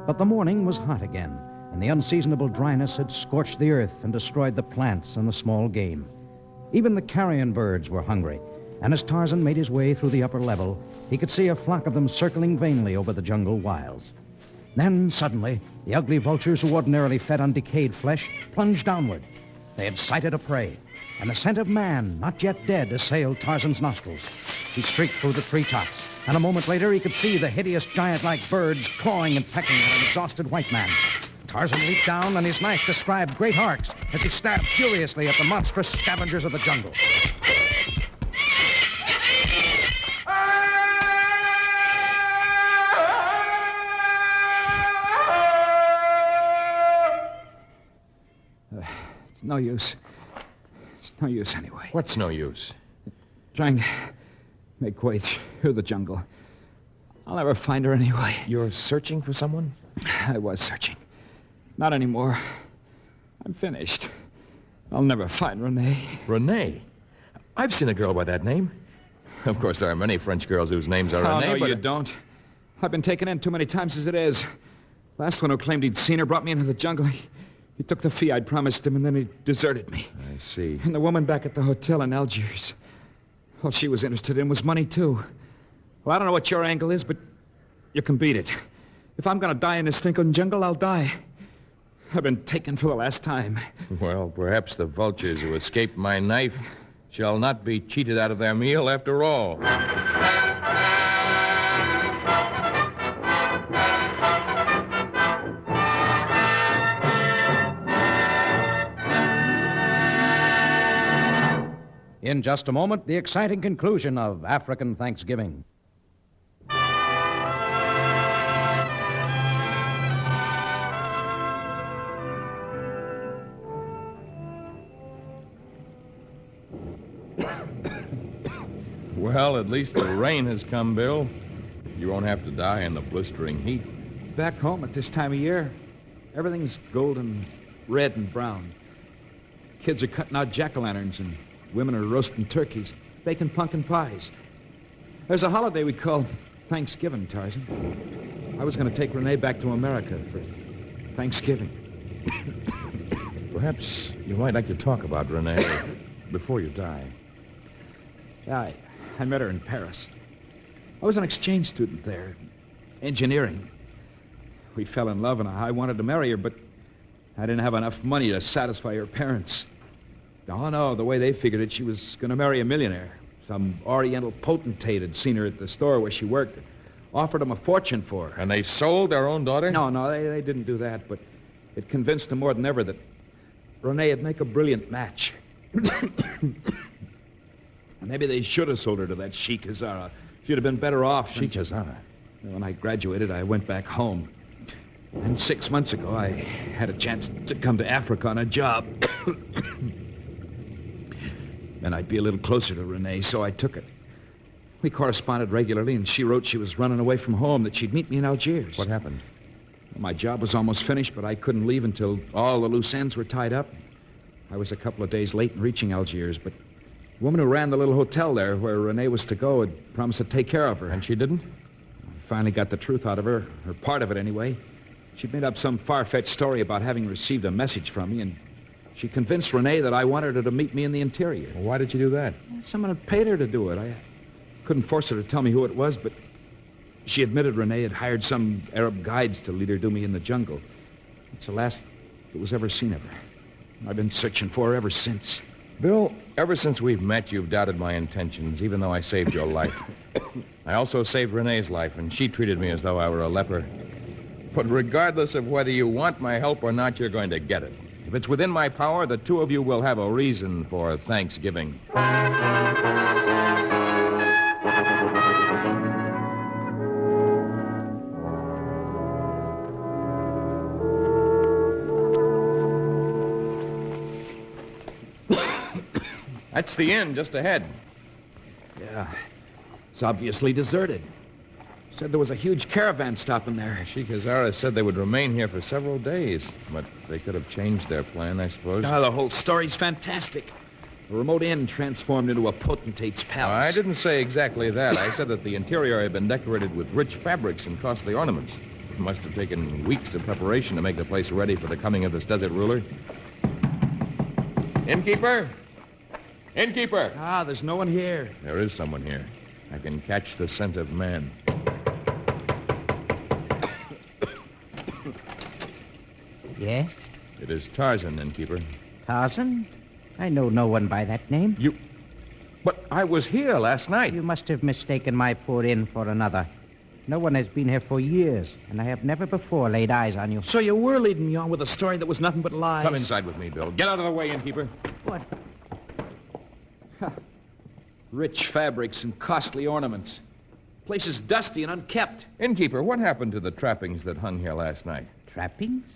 But the morning was hot again, and the unseasonable dryness had scorched the earth and destroyed the plants and the small game. Even the carrion birds were hungry, and as Tarzan made his way through the upper level, he could see a flock of them circling vainly over the jungle wilds. Then, suddenly, the ugly vultures who ordinarily fed on decayed flesh plunged downward. They had sighted a prey, and the scent of man, not yet dead, assailed Tarzan's nostrils. He streaked through the treetops, and a moment later he could see the hideous giant-like birds clawing and pecking at an exhausted white man. Tarzan leaped down, and his knife described great arcs as he stabbed furiously at the monstrous scavengers of the jungle. It's no use. It's no use anyway. What's no use? Trying make way through the jungle. I'll never find her anyway. You're searching for someone? I was searching. Not anymore. I'm finished. I'll never find Renee. Renee? I've seen a girl by that name. Of course, there are many French girls whose names are Renee, no, but... you don't. I've been taken in too many times as it is. Last one who claimed he'd seen her brought me into the jungle. He took the fee I'd promised him, and then he deserted me. I see. And the woman back at the hotel in Algiers. All she was interested in was money, too. Well, I don't know what your angle is, but you can beat it. If I'm going to die in this stinking jungle, I'll die. I've been taken for the last time. Well, perhaps the vultures who escaped my knife shall not be cheated out of their meal after all. In just a moment, the exciting conclusion of African Thanksgiving. Well, at least the rain has come, Bill. You won't have to die in the blistering heat. Back home at this time of year, everything's golden, red, and brown. Kids are cutting out jack-o'-lanterns, and women are roasting turkeys, baking pumpkin pies. There's a holiday we call Thanksgiving, Tarzan. I was going to take Renee back to America for Thanksgiving. Perhaps you might like to talk about Renee before you die. I met her in Paris. I was an exchange student there, engineering. We fell in love, and I wanted to marry her, but I didn't have enough money to satisfy her parents. Oh, no, the way they figured it, she was going to marry a millionaire. Some oriental potentate had seen her at the store where she worked, offered him a fortune for her. And they sold their own daughter? No, they didn't do that, but it convinced them more than ever that Renee would make a brilliant match. Maybe they should have sold her to that Sheikh Hazara. She'd have been better off. Sheikh Hazara? When I graduated, I went back home. And 6 months ago, I had a chance to come to Africa on a job. And I'd be a little closer to Renee, so I took it. We corresponded regularly, and she wrote she was running away from home, that she'd meet me in Algiers. What happened? My job was almost finished, but I couldn't leave until all the loose ends were tied up. I was a couple of days late in reaching Algiers, but the woman who ran the little hotel there where Renee was to go had promised to take care of her. And she didn't? I finally got the truth out of her, or part of it anyway. She'd made up some far-fetched story about having received a message from me, and she convinced Renee that I wanted her to meet me in the interior. Well, why did you do that? Someone had paid her to do it. I couldn't force her to tell me who it was, but she admitted Renee had hired some Arab guides to lead her to me in the jungle. It's the last that was ever seen of her. I've been searching for her ever since. Bill, ever since we've met, you've doubted my intentions, even though I saved your life. I also saved Renee's life, and she treated me as though I were a leper. But regardless of whether you want my help or not, you're going to get it. If it's within my power, the two of you will have a reason for Thanksgiving. That's the inn just ahead. Yeah. It's obviously deserted. Said there was a huge caravan stopping there. Sheikh Hazara said they would remain here for several days, but they could have changed their plan, I suppose. The whole story's fantastic. A remote inn transformed into a potentate's palace. I didn't say exactly that. I said that the interior had been decorated with rich fabrics and costly ornaments. It must have taken weeks of preparation to make the place ready for the coming of this desert ruler. Innkeeper? Innkeeper! There's no one here. There is someone here. I can catch the scent of man. Yes? It is Tarzan, innkeeper. Tarzan? I know no one by that name. You... But I was here last night. You must have mistaken my poor inn for another. No one has been here for years, and I have never before laid eyes on you. So you were leading me on with a story that was nothing but lies. Come inside with me, Bill. Get out of the way, innkeeper. What? Rich fabrics and costly ornaments. Place is dusty and unkept. Innkeeper, what happened to the trappings that hung here last night? Trappings?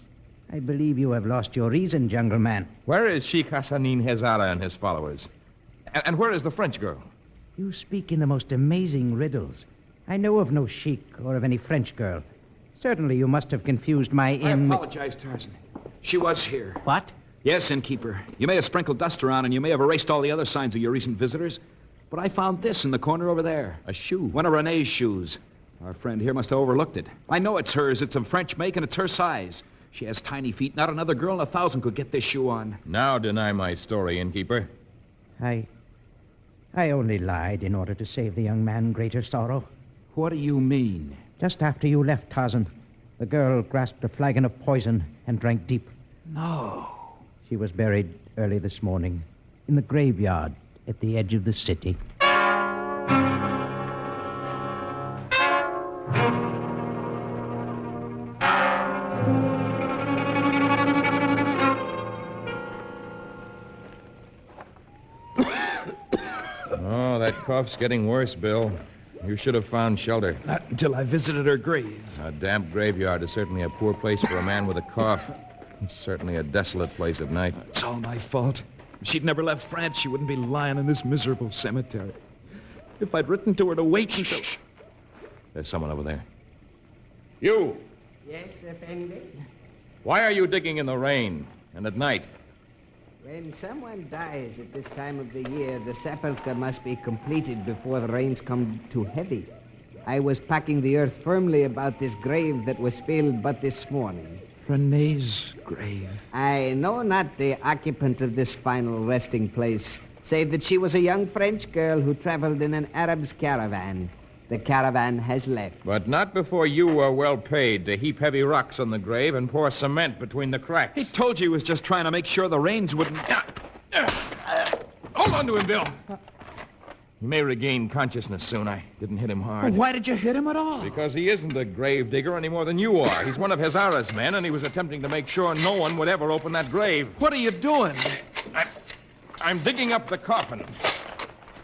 I believe you have lost your reason, jungle man. Where is Sheikh Hassanin Hazara and his followers? And where is the French girl? You speak in the most amazing riddles. I know of no sheik or of any French girl. Certainly you must have confused my inn... I apologize, Tarzan. She was here. What? Yes, innkeeper. You may have sprinkled dust around and you may have erased all the other signs of your recent visitors, but I found this in the corner over there. A shoe. One of Renee's shoes. Our friend here must have overlooked it. I know it's hers. It's of French make and it's her size. She has tiny feet. Not another girl in 1,000 could get this shoe on. Now deny my story, innkeeper. I only lied in order to save the young man greater sorrow. What do you mean? Just after you left, Tarzan, the girl grasped a flagon of poison and drank deep. No. She was buried early this morning in the graveyard at the edge of the city. Oh, that cough's getting worse, Bill. You should have found shelter. Not until I visited her grave. A damp graveyard is certainly a poor place for a man with a cough. It's certainly a desolate place at night. It's all my fault. If she'd never left France, she wouldn't be lying in this miserable cemetery. If I'd written to her to wait until... Shh. There's someone over there. You! Yes, Effendi? Why are you digging in the rain and at night? When someone dies at this time of the year, the sepulchre must be completed before the rains come too heavy. I was packing the earth firmly about this grave that was filled but this morning. Renee's grave. I know not the occupant of this final resting place, save that she was a young French girl who traveled in an Arab's caravan. The caravan has left. But not before you were well paid to heap heavy rocks on the grave and pour cement between the cracks. He told you he was just trying to make sure the rains wouldn't... Hold on to him, Bill. He may regain consciousness soon. I didn't hit him hard. Well, why did you hit him at all? Because he isn't a grave digger any more than you are. He's one of Hazara's men, and he was attempting to make sure no one would ever open that grave. What are you doing? I'm digging up the coffin.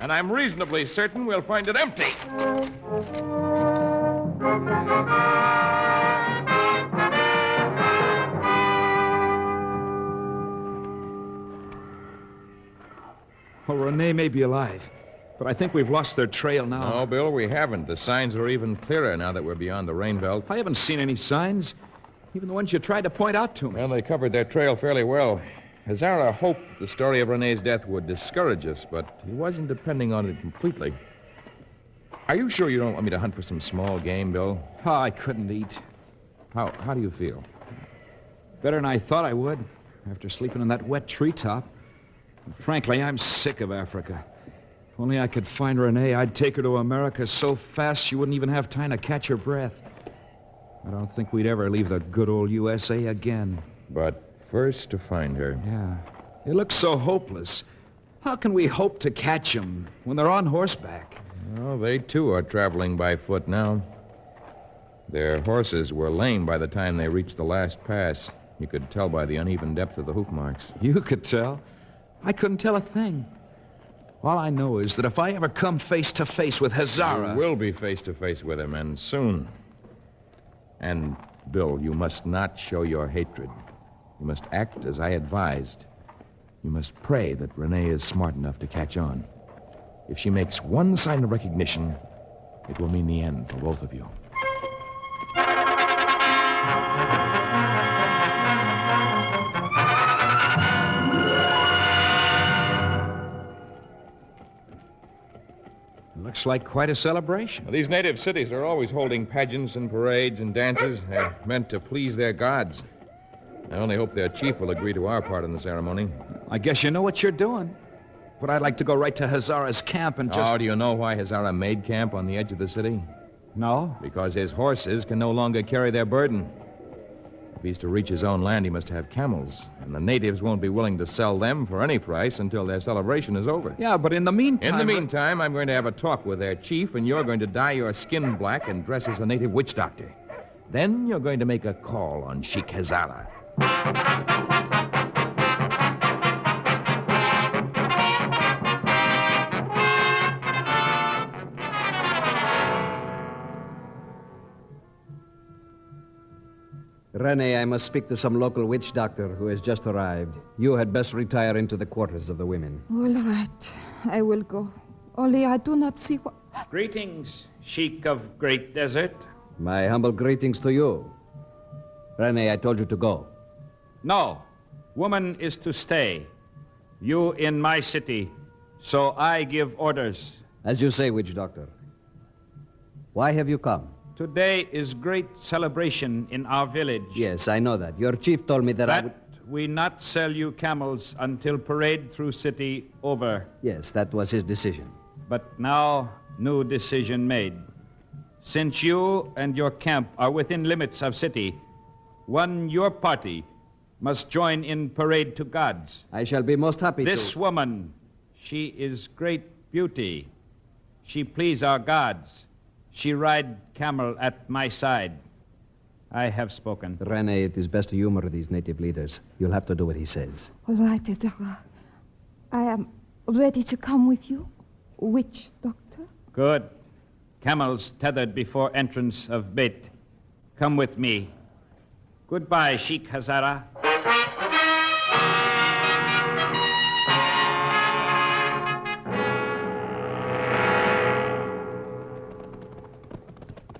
And I'm reasonably certain we'll find it empty. Well, Renee may be alive, but I think we've lost their trail now. No, Bill, we haven't. The signs are even clearer now that we're beyond the rain belt. I haven't seen any signs, even the ones you tried to point out to me. Well, they covered their trail fairly well. Hazara hoped the story of Renee's death would discourage us, but he wasn't depending on it completely. Are you sure you don't want me to hunt for some small game, Bill? Oh, I couldn't eat. How do you feel? Better than I thought I would, after sleeping in that wet treetop. And frankly, I'm sick of Africa. If only I could find Renee, I'd take her to America so fast she wouldn't even have time to catch her breath. I don't think we'd ever leave the good old USA again. But first to find her. Yeah. It looks so hopeless. How can we hope to catch them when they're on horseback? Well, they too are traveling by foot now. Their horses were lame by the time they reached the last pass. You could tell by the uneven depth of the hoof marks. You could tell? I couldn't tell a thing. All I know is that if I ever come face to face with Hazara... You will be face to face with him, and soon. And, Bill, you must not show your hatred. You must act as I advised. You must pray that Renee is smart enough to catch on. If she makes one sign of recognition, it will mean the end for both of you. Looks like quite a celebration. These native cities are always holding pageants and parades and dances. They're meant to please their gods. I only hope their chief will agree to our part in the ceremony. I guess you know what you're doing. But I'd like to go right to Hazara's camp and just... Oh, do you know why Hazara made camp on the edge of the city? No. Because his horses can no longer carry their burden. If he's to reach his own land, he must have camels. And the natives won't be willing to sell them for any price until their celebration is over. Yeah, but in the meantime... In the meantime, I'm going to have a talk with their chief, and you're going to dye your skin black and dress as a native witch doctor. Then you're going to make a call on Sheikh Hazara. Renee, I must speak to some local witch doctor who has just arrived. You had best retire into the quarters of the women. All right. I will go. Only I do not see what... Greetings, Sheik of Great Desert. My humble greetings to you. Rene, I told you to go. No. Woman is to stay. You in my city, so I give orders. As you say, witch doctor. Why have you come? Today is great celebration in our village. Yes, I know that. Your chief told me that I would... we not sell you camels until parade through city over. Yes, that was his decision. But now, new decision made. Since you and your camp are within limits of city, your party must join in parade to gods. I shall be most happy This woman, she is great beauty. She please our gods. She ride camel at my side. I have spoken. Rene, it is best to humor these native leaders. You'll have to do what he says. All right, Ezra. I am ready to come with you, witch doctor. Good. Camels tethered before entrance of Beit. Come with me. Goodbye, Sheikh Hazara.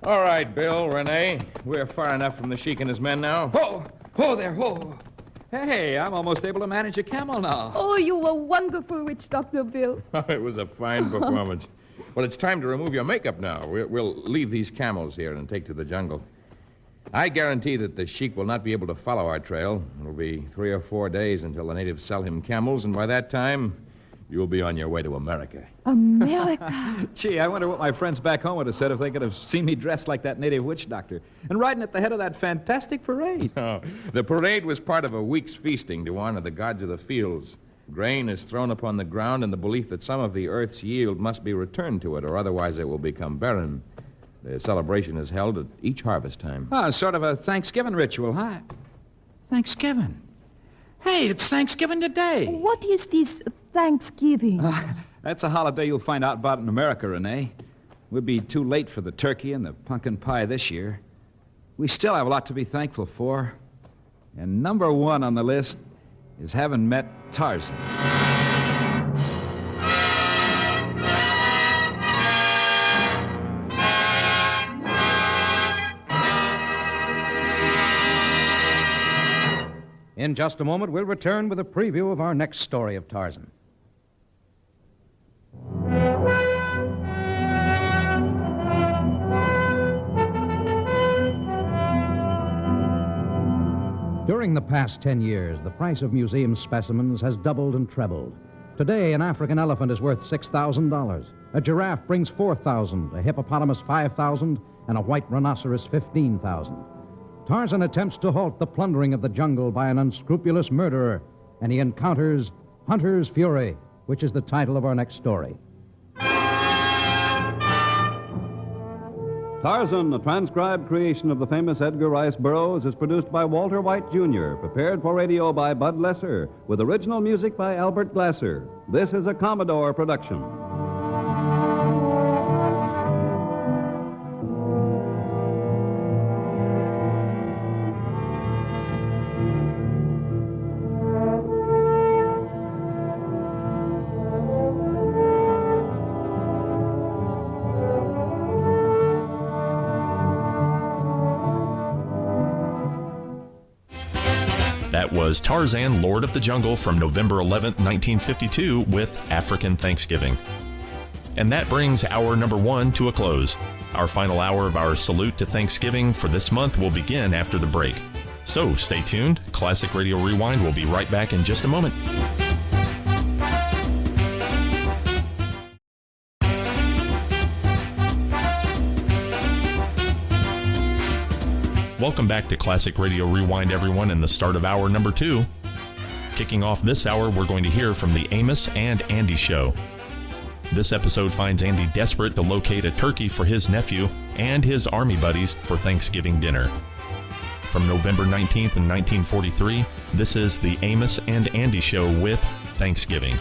All right, Bill, Rene. We're far enough from the Sheik and his men now. Oh there, whoa. Hey, I'm almost able to manage a camel now. Oh, you were wonderful, witch doctor Bill. It was a fine performance. Well, it's time to remove your makeup now. We'll leave these camels here and take to the jungle. I guarantee that the Sheik will not be able to follow our trail. It'll be 3 or 4 days until the natives sell him camels, and by that time, you'll be on your way to America. America? Gee, I wonder what my friends back home would have said if they could have seen me dressed like that native witch doctor and riding at the head of that fantastic parade. Oh, the parade was part of a week's feasting to honor the gods of the fields. Grain is thrown upon the ground in the belief that some of the earth's yield must be returned to it, or otherwise it will become barren. The celebration is held at each harvest time. Oh, sort of a Thanksgiving ritual, huh? Thanksgiving? Hey, it's Thanksgiving today. What is this Thanksgiving? That's a holiday you'll find out about in America, Renee. We'll be too late for the turkey and the pumpkin pie this year. We still have a lot to be thankful for. And number 1 on the list is having met Tarzan. In just a moment, we'll return with a preview of our next story of Tarzan. During the past 10 years, the price of museum specimens has doubled and trebled. Today, an African elephant is worth $6,000. A giraffe brings $4,000, a hippopotamus $5,000, and a white rhinoceros $15,000. Tarzan attempts to halt the plundering of the jungle by an unscrupulous murderer, and he encounters Hunter's Fury, which is the title of our next story. Tarzan, a transcribed creation of the famous Edgar Rice Burroughs, is produced by Walter White, Jr., prepared for radio by Bud Lesser, with original music by Albert Glasser. This is a Commodore production. That was Tarzan, Lord of the Jungle from November 11th, 1952 with African Thanksgiving. And that brings hour number 1 to a close. Our final hour of our salute to Thanksgiving for this month will begin after the break. So stay tuned. Classic Radio Rewind will be right back in just a moment. Welcome back to Classic Radio Rewind, everyone, in the start of hour number 2. Kicking off this hour, we're going to hear from the Amos and Andy Show. This episode finds Andy desperate to locate a turkey for his nephew and his army buddies for Thanksgiving dinner. From November 19th in 1943, this is the Amos and Andy Show with Thanksgiving.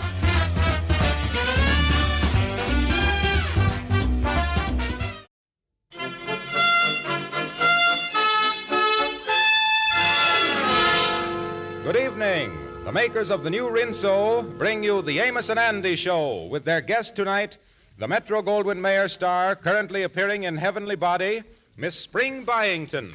Good evening. The makers of the new Rinso bring you the Amos and Andy Show with their guest tonight, the Metro-Goldwyn-Mayer star currently appearing in Heavenly Body, Miss Spring Byington.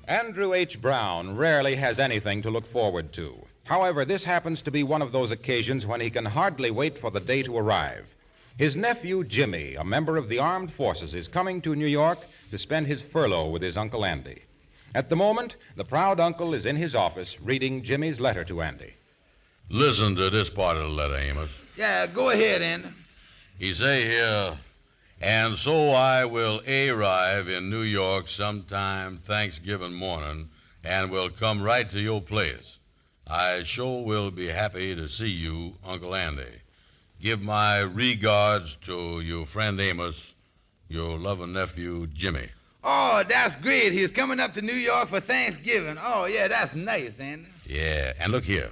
Andrew H. Brown rarely has anything to look forward to. However, this happens to be one of those occasions when he can hardly wait for the day to arrive. His nephew, Jimmy, a member of the armed forces, is coming to New York to spend his furlough with his Uncle Andy. At the moment, the proud uncle is in his office reading Jimmy's letter to Andy. Listen to this part of the letter, Amos. Yeah, go ahead, Andy. He say here, and so I will arrive in New York sometime Thanksgiving morning and will come right to your place. I sure will be happy to see you, Uncle Andy. Give my regards to your friend Amos, your loving nephew, Jimmy. Oh, that's great. He's coming up to New York for Thanksgiving. Oh, yeah, that's nice, Andy. Yeah, and look here.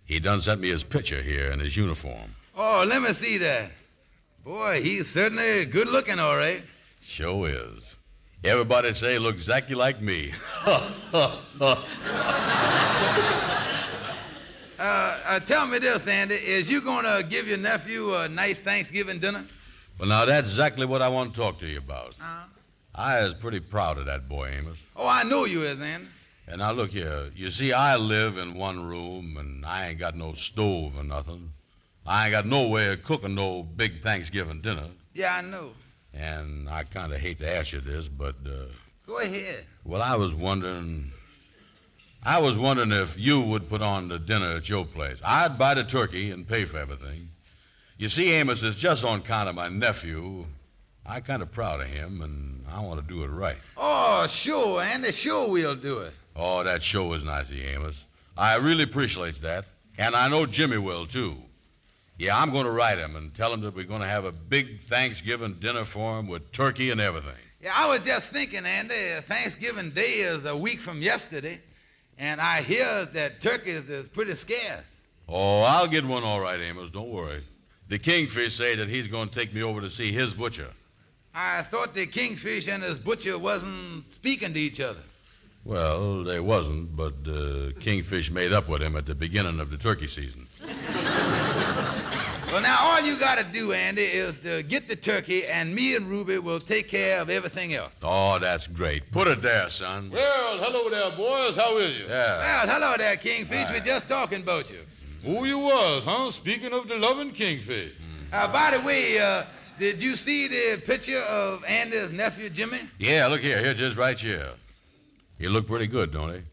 He done sent me his picture here in his uniform. Oh, let me see that. Boy, he's certainly good looking, all right. Sure is. Everybody say he looks exactly like me. Tell me this, Andy. Is you going to give your nephew a nice Thanksgiving dinner? Well, now, that's exactly what I want to talk to you about. I is pretty proud of that boy, Amos. Oh, I know you is, Andy. And now, look here. You see, I live in one room, and I ain't got no stove or nothing. I ain't got no way of cooking no big Thanksgiving dinner. Yeah, I know. And I kind of hate to ask you this, but... Go ahead. Well, I was wondering if you would put on the dinner at your place. I'd buy the turkey and pay for everything. You see, Amos, it's just on account of my nephew. I'm kind of proud of him, and I want to do it right. Oh, sure, Andy. Sure we'll do it. Oh, that sure is nice of you, Amos. I really appreciate that. And I know Jimmy will, too. Yeah, I'm going to write him and tell him that we're going to have a big Thanksgiving dinner for him with turkey and everything. Yeah, I was just thinking, Andy, Thanksgiving Day is a week from yesterday, and I hear that turkeys is pretty scarce. Oh, I'll get one all right, Amos. Don't worry. The Kingfish say that he's going to take me over to see his butcher. I thought the Kingfish and his butcher wasn't speaking to each other. Well, they wasn't, but Kingfish made up with him at the beginning of the turkey season. Well, now, all you got to do, Andy, is to get the turkey, and me and Ruby will take care of everything else. Oh, that's great. Put it there, son. Well, hello there, boys. How is you? Yeah. Well, hello there, Kingfish. We're just talking about you. Who you was, huh? Speaking of the loving Kingfish. By the way, did you see the picture of Andy's nephew, Jimmy? Yeah, look here. Here, just right here. He look pretty good, don't he?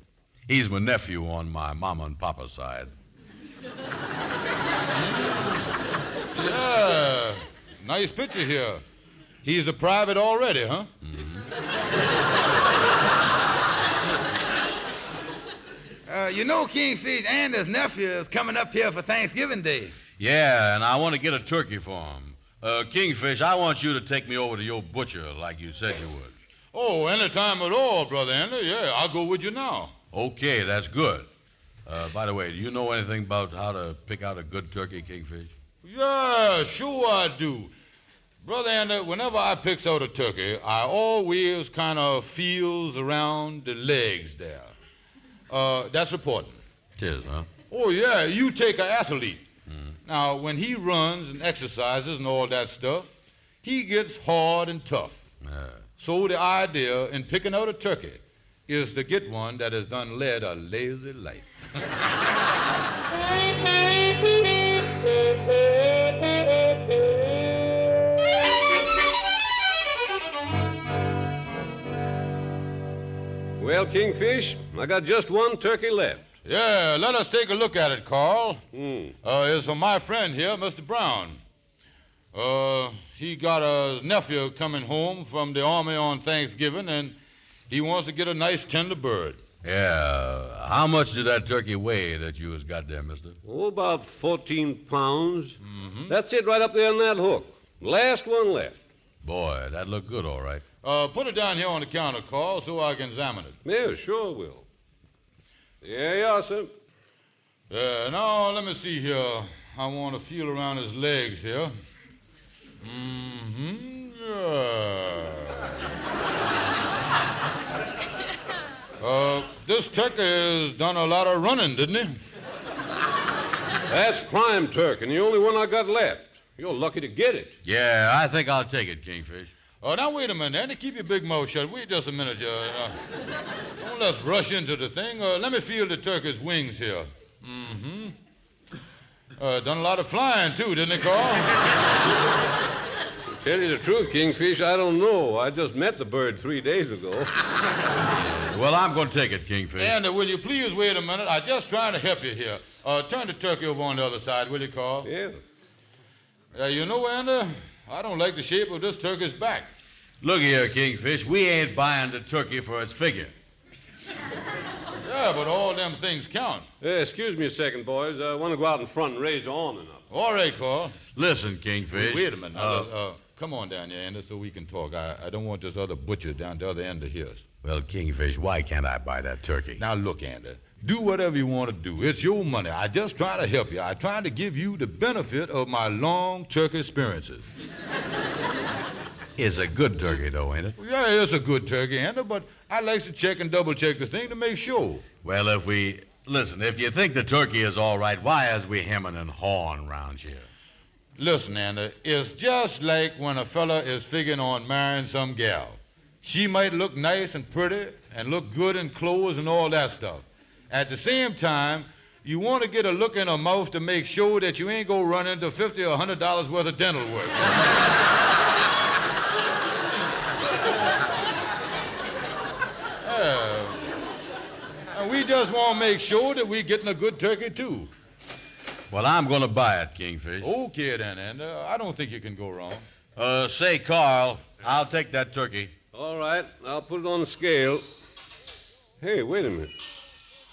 He's my nephew on my mama and papa side. Yeah, nice picture here. He's a private already, huh? You know, Kingfish, Andy's nephew is coming up here for Thanksgiving Day. Yeah, and I want to get a turkey for him. Kingfish, I want you to take me over to your butcher like you said you would. Oh, anytime at all, Brother Andy. Yeah, I'll go with you now. Okay, that's good. By the way, do you know anything about how to pick out a good turkey, Kingfish? Yeah, sure I do. Brother Andy, whenever I picks out a turkey, I always kind of feels around the legs there. That's important. It is, huh? Oh, yeah, you take an athlete. Now, when he runs and exercises and all that stuff, he gets hard and tough. So the idea in picking out a turkey is to get one that has done led a lazy life. Well, Kingfish, I got just one turkey left. Yeah, let us take a look at it, Carl. It's from my friend here, Mr. Brown. He got a nephew coming home from the army on Thanksgiving, and he wants to get a nice tender bird. Yeah. How much did that turkey weigh that you has got there, mister? Oh, about 14 pounds. That's it right up there on that hook. Last one left. Boy, that looked good, all right. Put it down here on the counter, Carl, so I can examine it. Yeah, sure will. Yeah, sir. Now, let me see here. I want to feel around his legs here. This turkey has done a lot of running, didn't he? That's prime turkey, and the only one I got left. You're lucky to get it. Yeah, I think I'll take it, Kingfish. Now, wait a minute, Andy. Keep your big mouth shut. Wait just a minute. Don't let's rush into the thing. Let me feel the turkey's wings here. Done a lot of flying, too, didn't it, Carl? To tell you the truth, Kingfish, I don't know. I just met the bird 3 days ago. Well, I'm going to take it, Kingfish. Andy, will you please wait a minute? I'm just trying to help you here. Turn the turkey over on the other side, will you, Carl? Yeah. You know, Andy, I don't like the shape of this turkey's back. Look here, Kingfish. We ain't buying the turkey for its figure. Yeah, but all them things count. Excuse me a second, boys. I want to go out in front and raise the awning up. All right, Carl. Listen, Kingfish. Wait a minute. Come on down here, Andy, so we can talk. I don't want this other butcher down the other end to hear us. Well, Kingfish, why can't I buy that turkey? Now, look, Andy. Do whatever you want to do. It's your money. I just try to help you. I try to give you the benefit of my long turkey experiences. It's a good turkey, though, ain't it? Yeah, it's a good turkey, Andy, but I like to check and double-check the thing to make sure. Well, if you think the turkey is all right, why is we hemming and hawing round here? Listen, Andy, it's just like when a fella is figuring on marrying some gal. She might look nice and pretty and look good in clothes and all that stuff. At the same time, you want to get a look in her mouth to make sure that you ain't go run into $50 or $100 worth of dental work. And we just want to make sure that we're getting a good turkey, too. Well, I'm going to buy it, Kingfish. Okay, then, and I don't think you can go wrong. Say, Carl, I'll take that turkey. All right, I'll put it on the scale. Hey, wait a minute.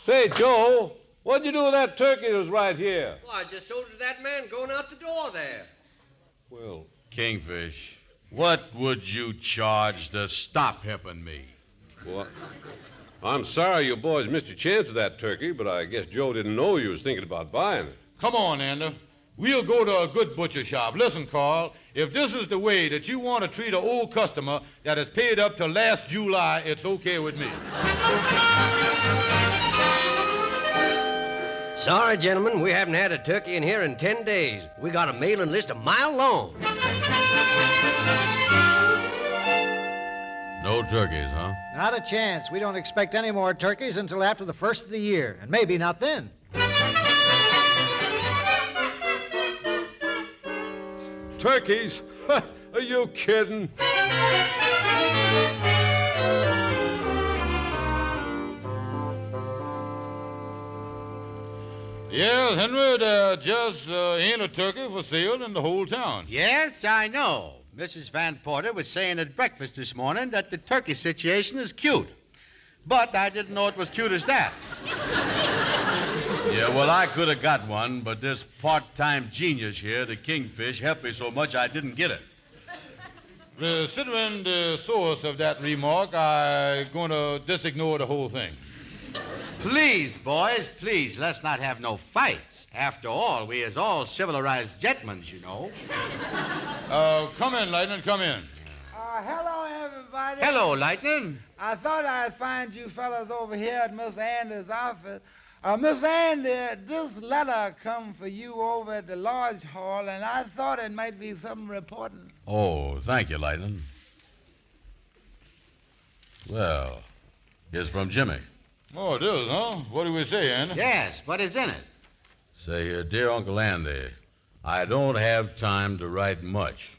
Say, Joe, what'd you do with that turkey that was right here? Well, I just sold it to that man going out the door there. Well, Kingfish, what would you charge to stop helping me? Well, I'm sorry you boys missed your chance of that turkey, but I guess Joe didn't know you was thinking about buying it. Come on, Andy. We'll go to a good butcher shop. Listen, Carl, if this is the way that you want to treat an old customer that has paid up till last July, it's okay with me. Sorry, gentlemen, we haven't had a turkey in here in 10 days. We got a mailing list a mile long. No turkeys, huh? Not a chance. We don't expect any more turkeys until after the first of the year, and maybe not then. Turkeys? Are you kidding? Yes, Henry, there just ain't a turkey for sale in the whole town. Yes, I know. Mrs. Van Porter was saying at breakfast this morning that the turkey situation is cute. But I didn't know it was cute as that. Yeah, well, I could have got one, but this part-time genius here, the Kingfish, helped me so much I didn't get it. Considering the source of that remark, I'm going to disignore the whole thing. Please, boys, please, let's not have no fights. After all, we is all civilized gentlemen, you know. Come in, Lightning, come in. Hello, everybody. Hello, Lightning. I thought I'd find you fellas over here at Miss Andy's office. Miss Andy, this letter come for you over at the Lodge Hall, and I thought it might be something important. Oh, thank you, Lightning. Well, it's from Jimmy. Oh, it is, huh? What do we say, Andy? Yes, what is in it? Say, dear Uncle Andy, I don't have time to write much,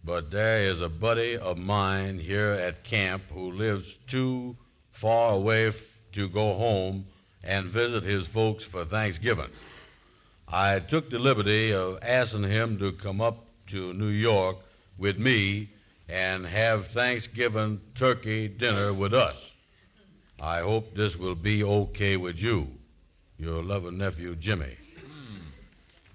but there is a buddy of mine here at camp who lives too far away to go home and visit his folks for Thanksgiving. I took the liberty of asking him to come up to New York with me and have Thanksgiving turkey dinner with us. I hope this will be okay with you. Your loving nephew, Jimmy.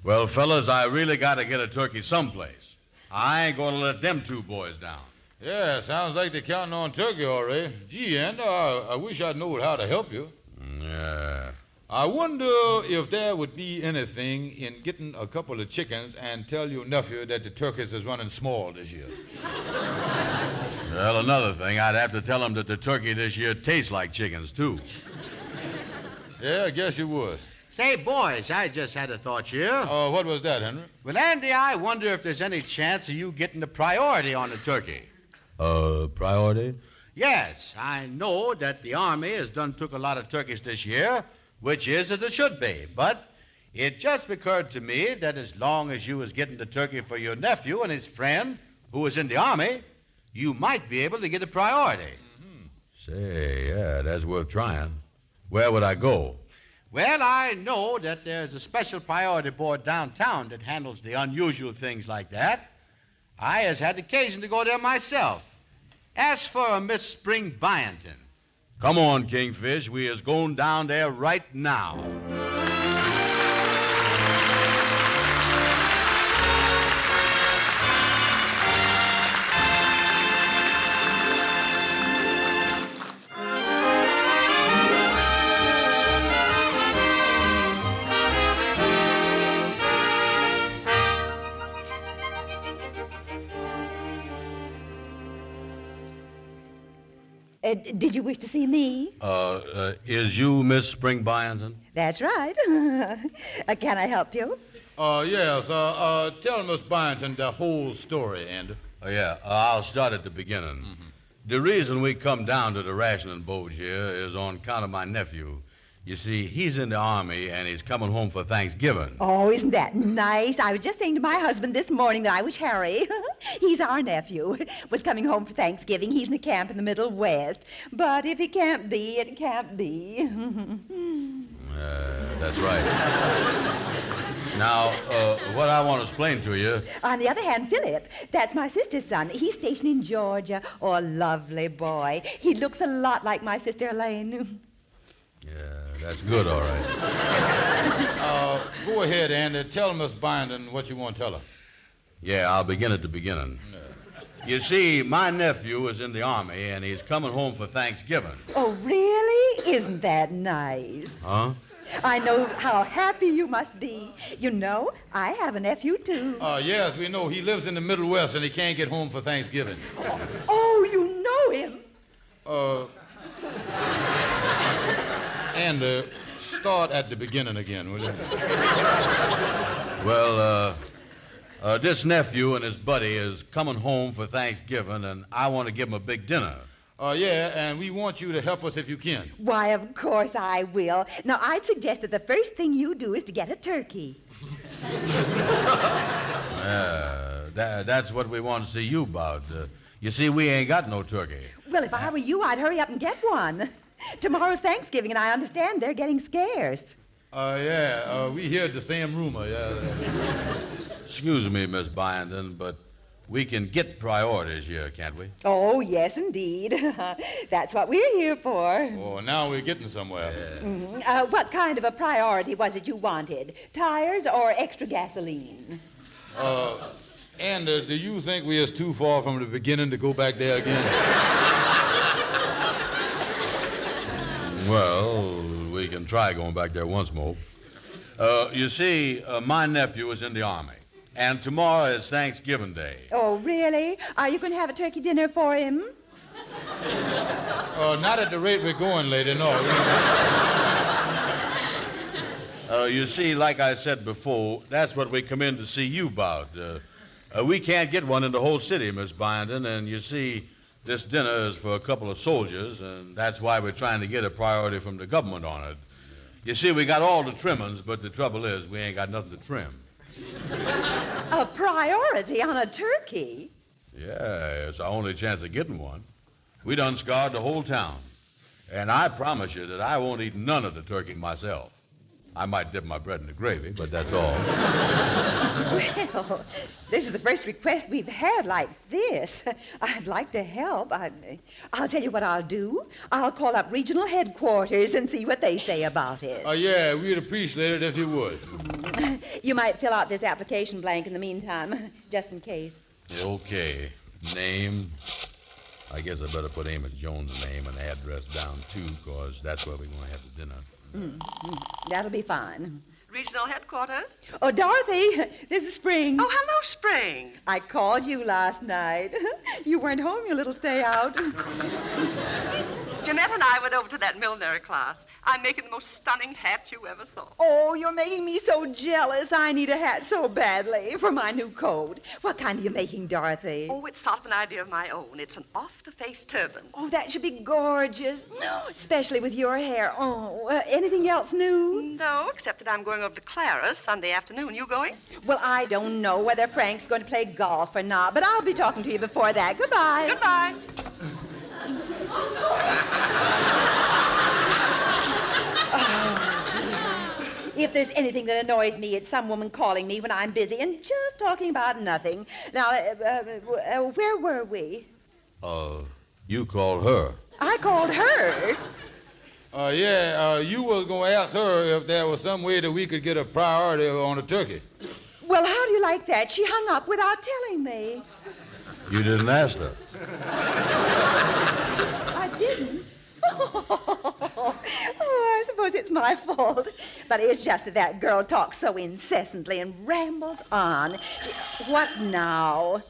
Well, fellas, I really got to get a turkey someplace. I ain't going to let them two boys down. Yeah, sounds like they're counting on turkey already. Gee, Andy, I wish I knew how to help you. Yeah. I wonder if there would be anything in getting a couple of chickens and tell your nephew that the turkeys is running small this year. Well, another thing, I'd have to tell him that the turkey this year tastes like chickens, too. Yeah, I guess you would. Say, boys, I just had a thought here. What was that, Henry? Well, Andy, I wonder if there's any chance of you getting the priority on the turkey. Priority? Yes, I know that the Army has done took a lot of turkeys this year, which is as it should be. But it just occurred to me that as long as you was getting the turkey for your nephew and his friend, who was in the Army, you might be able to get a priority. Mm-hmm. Say, yeah, that's worth trying. Where would I go? Well, I know that there's a special priority board downtown that handles the unusual things like that. I has had occasion to go there myself. Ask for a Miss Spring Byington. Come on, Kingfish. We is going down there right now. Did you wish to see me? Is you Miss Spring Byington? That's right. Can I help you? Yes. Tell Miss Byington the whole story, Andy. Yeah, I'll start at the beginning. Mm-hmm. The reason we come down to the rationing boat here is on account of my nephew. You see, he's in the Army, and he's coming home for Thanksgiving. Oh, isn't that nice? I was just saying to my husband this morning that I wish Harry, he's our nephew, was coming home for Thanksgiving. He's in a camp in the Middle West. But if it can't be, it can't be. That's right. Now, what I want to explain to you... On the other hand, Philip, that's my sister's son. He's stationed in Georgia. Oh, a lovely boy. He looks a lot like my sister Elaine. Yeah, that's good, all right. Go ahead, Andy. Tell Miss Byington what you want to tell her. Yeah, I'll begin at the beginning. You see, my nephew is in the Army, and he's coming home for Thanksgiving. Oh, really? Isn't that nice? Huh? I know how happy you must be. You know, I have a nephew, too. Yes, we know. He lives in the Middle West, and he can't get home for Thanksgiving. Oh, you know him? And start at the beginning again, will you? Well, this nephew and his buddy is coming home for Thanksgiving, and I want to give him a big dinner. Yeah, and we want you to help us if you can. Why, of course I will. Now, I'd suggest that the first thing you do is to get a turkey. That's what we want to see you about. You see, we ain't got no turkey. Well, if I were you, I'd hurry up and get one. Tomorrow's Thanksgiving, and I understand they're getting scarce. We heard the same rumor, yeah. Excuse me, Miss Byington, but we can get priorities here, can't we? Oh, yes, indeed. That's what we're here for. Oh, now we're getting somewhere. Mm-hmm. What kind of a priority was it you wanted? Tires or extra gasoline? And do you think we is too far from the beginning to go back there again? Well, we can try going back there once more. You see, my nephew is in the Army, and tomorrow is Thanksgiving Day. Oh, really? Are you going to have a turkey dinner for him? Not at the rate we're going, lady, no. You see, like I said before, that's what we come in to see you about. We can't get one in the whole city, Miss Byington, and you see, this dinner is for a couple of soldiers, and that's why we're trying to get a priority from the government on it. You see, we got all the trimmings, but the trouble is we ain't got nothing to trim. A priority on a turkey? Yeah, it's our only chance of getting one. We done scarred the whole town. And I promise you that I won't eat none of the turkey myself. I might dip my bread in the gravy, but that's all. Well, this is the first request we've had like this. I'd like to help. I'll tell you what I'll do. I'll call up regional headquarters and see what they say about it. Yeah, we'd appreciate it if you would. You might fill out this application blank in the meantime, just in case. Okay. Name. I guess I better put Amos Jones' name and address down, too, because that's where we're going to have the dinner. That'll be fine. Regional headquarters? Oh, Dorothy, this is Spring. Oh, hello, Spring. I called you last night. You weren't home, you little stay out. Jeanette and I went over to that millinery class. I'm making the most stunning hat you ever saw. Oh, you're making me so jealous. I need a hat so badly for my new coat. What kind are you making, Dorothy? Oh, it's sort of an idea of my own. It's an off-the-face turban. Oh, that should be gorgeous. Especially with your hair. Oh, anything else new? No, except that I'm going over to Clara's Sunday afternoon. You going? Well, I don't know whether Frank's going to play golf or not, but I'll be talking to you before that. Goodbye. Goodbye. Oh, dear. If there's anything that annoys me, it's some woman calling me when I'm busy and just talking about nothing. Now, where were we? You called her. I called her. You was going to ask her if there was some way that we could get a priority on the turkey. Well, how do you like that? She hung up without telling me. You didn't ask her. I didn't? Oh, I suppose it's my fault. But it's just that girl talks so incessantly and rambles on. What now?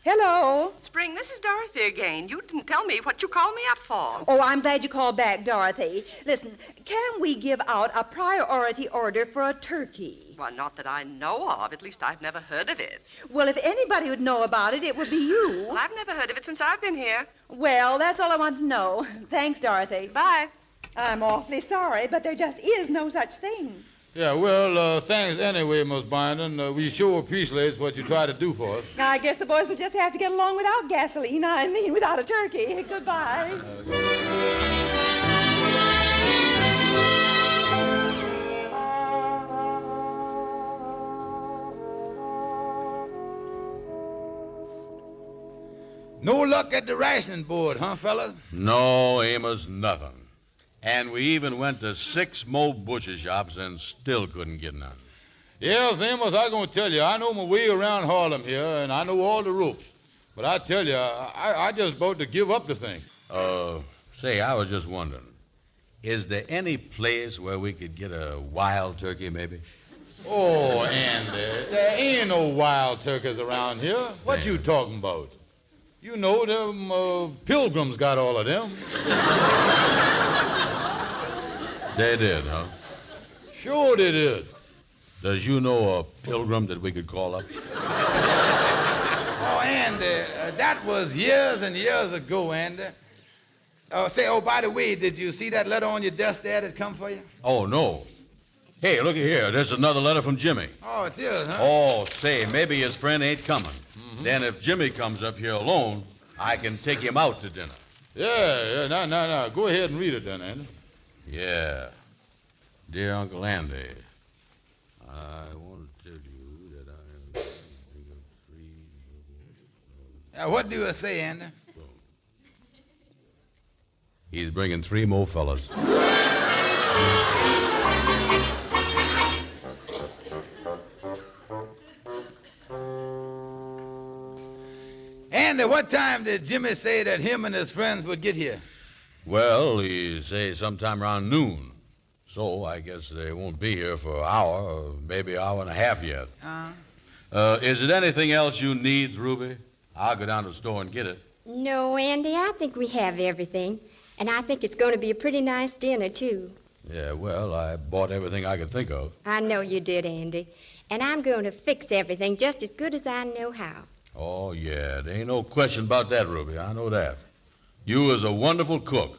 Hello? Spring, this is Dorothy again. You didn't tell me what you called me up for. Oh, I'm glad you called back, Dorothy. Listen, can we give out a priority order for a turkey? Well, not that I know of. At least I've never heard of it. Well, if anybody would know about it, it would be you. Well, I've never heard of it since I've been here. Well, that's all I want to know. Thanks, Dorothy. Bye. I'm awfully sorry, but there just is no such thing. Yeah, well, thanks anyway, Miss Bindon. We sure appreciate what you try to do for us. I guess the boys will just have to get along without gasoline. I mean, without a turkey. Goodbye. No luck at the rationing board, huh, fellas? No, Amos, nothing. And we even went to 6 more butcher shops and still couldn't get none. Yes, Amos, I'm going to tell you, I know my way around Harlem here, and I know all the ropes. But I tell you, I just about to give up the thing. Say, I was just wondering, is there any place where we could get a wild turkey, maybe? Oh, Andy, there ain't no wild turkeys around here. What you talking about? You know, them pilgrims got all of them. They did, huh? Sure they did. Does you know a pilgrim that we could call up? Oh, Andy, that was years and years ago, Andy. By the way, did you see that letter on your desk there that come for you? Oh, no. Hey, looky here. There's another letter from Jimmy. Oh, it is, huh? Oh, say, maybe his friend ain't coming. Mm-hmm. Then if Jimmy comes up here alone, I can take him out to dinner. Yeah. Now. Go ahead and read it then, Andy. Yeah. Dear Uncle Andy, I want to tell you that I am thinking of 3... Now, what do you say, Andy? He's bringing 3 more fellas. Andy, what time did Jimmy say that him and his friends would get here? Well, he say sometime around noon. So I guess they won't be here for an hour or maybe an hour and a half yet. Is it anything else you need, Ruby? I'll go down to the store and get it. No, Andy, I think we have everything. And I think it's going to be a pretty nice dinner, too. Yeah, well, I bought everything I could think of. I know you did, Andy. And I'm going to fix everything just as good as I know how. Oh, yeah, there ain't no question about that, Ruby. I know that. You is a wonderful cook,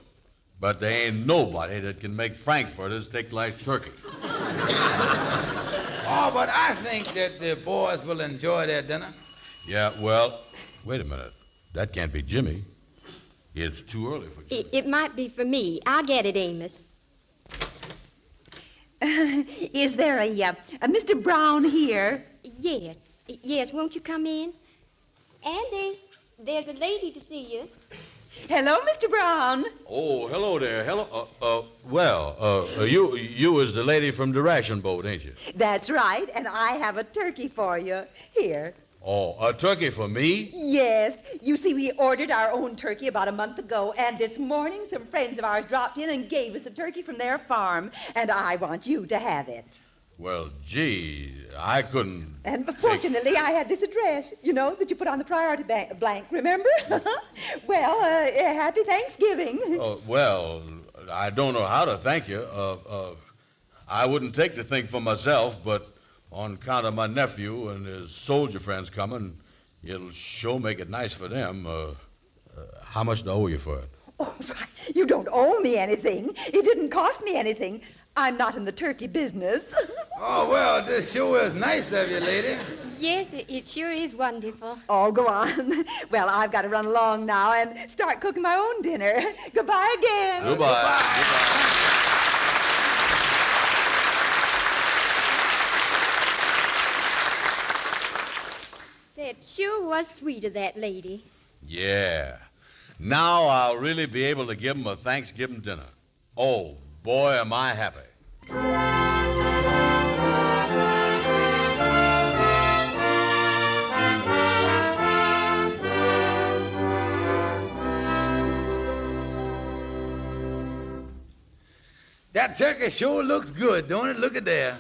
but there ain't nobody that can make frankfurters stick like turkey. Oh, but I think that the boys will enjoy their dinner. Yeah, well, wait a minute. That can't be Jimmy. It's too early for Jimmy. It might be for me. I'll get it, Amos. Is there a Mr. Brown here? Yes. Yes, won't you come in? Andy, there's a lady to see you. Hello, Mr. Brown. Oh, hello there. Hello. You is the lady from the ration boat, ain't you? That's right, and I have a turkey for you. Here. Oh, a turkey for me? Yes. You see, we ordered our own turkey about a month ago, and this morning some friends of ours dropped in and gave us a turkey from their farm, and I want you to have it. Well, gee, I couldn't. And fortunately, I had this address, that you put on the priority blank, remember? Well, happy Thanksgiving. Well, I don't know how to thank you. I wouldn't take the thing for myself, but on account of my nephew and his soldier friends coming, it'll sure make it nice for them. How much do I owe you for it? Oh, you don't owe me anything. It didn't cost me anything. I'm not in the turkey business. Oh, well, this sure is nice of you, lady. Yes, it sure is wonderful. Oh, go on. Well, I've got to run along now and start cooking my own dinner. Goodbye again. Goodbye. That sure was sweet of that lady. Yeah. Now I'll really be able to give them a Thanksgiving dinner. Oh, boy, am I happy. That turkey sure looks good, don't it? Look at there.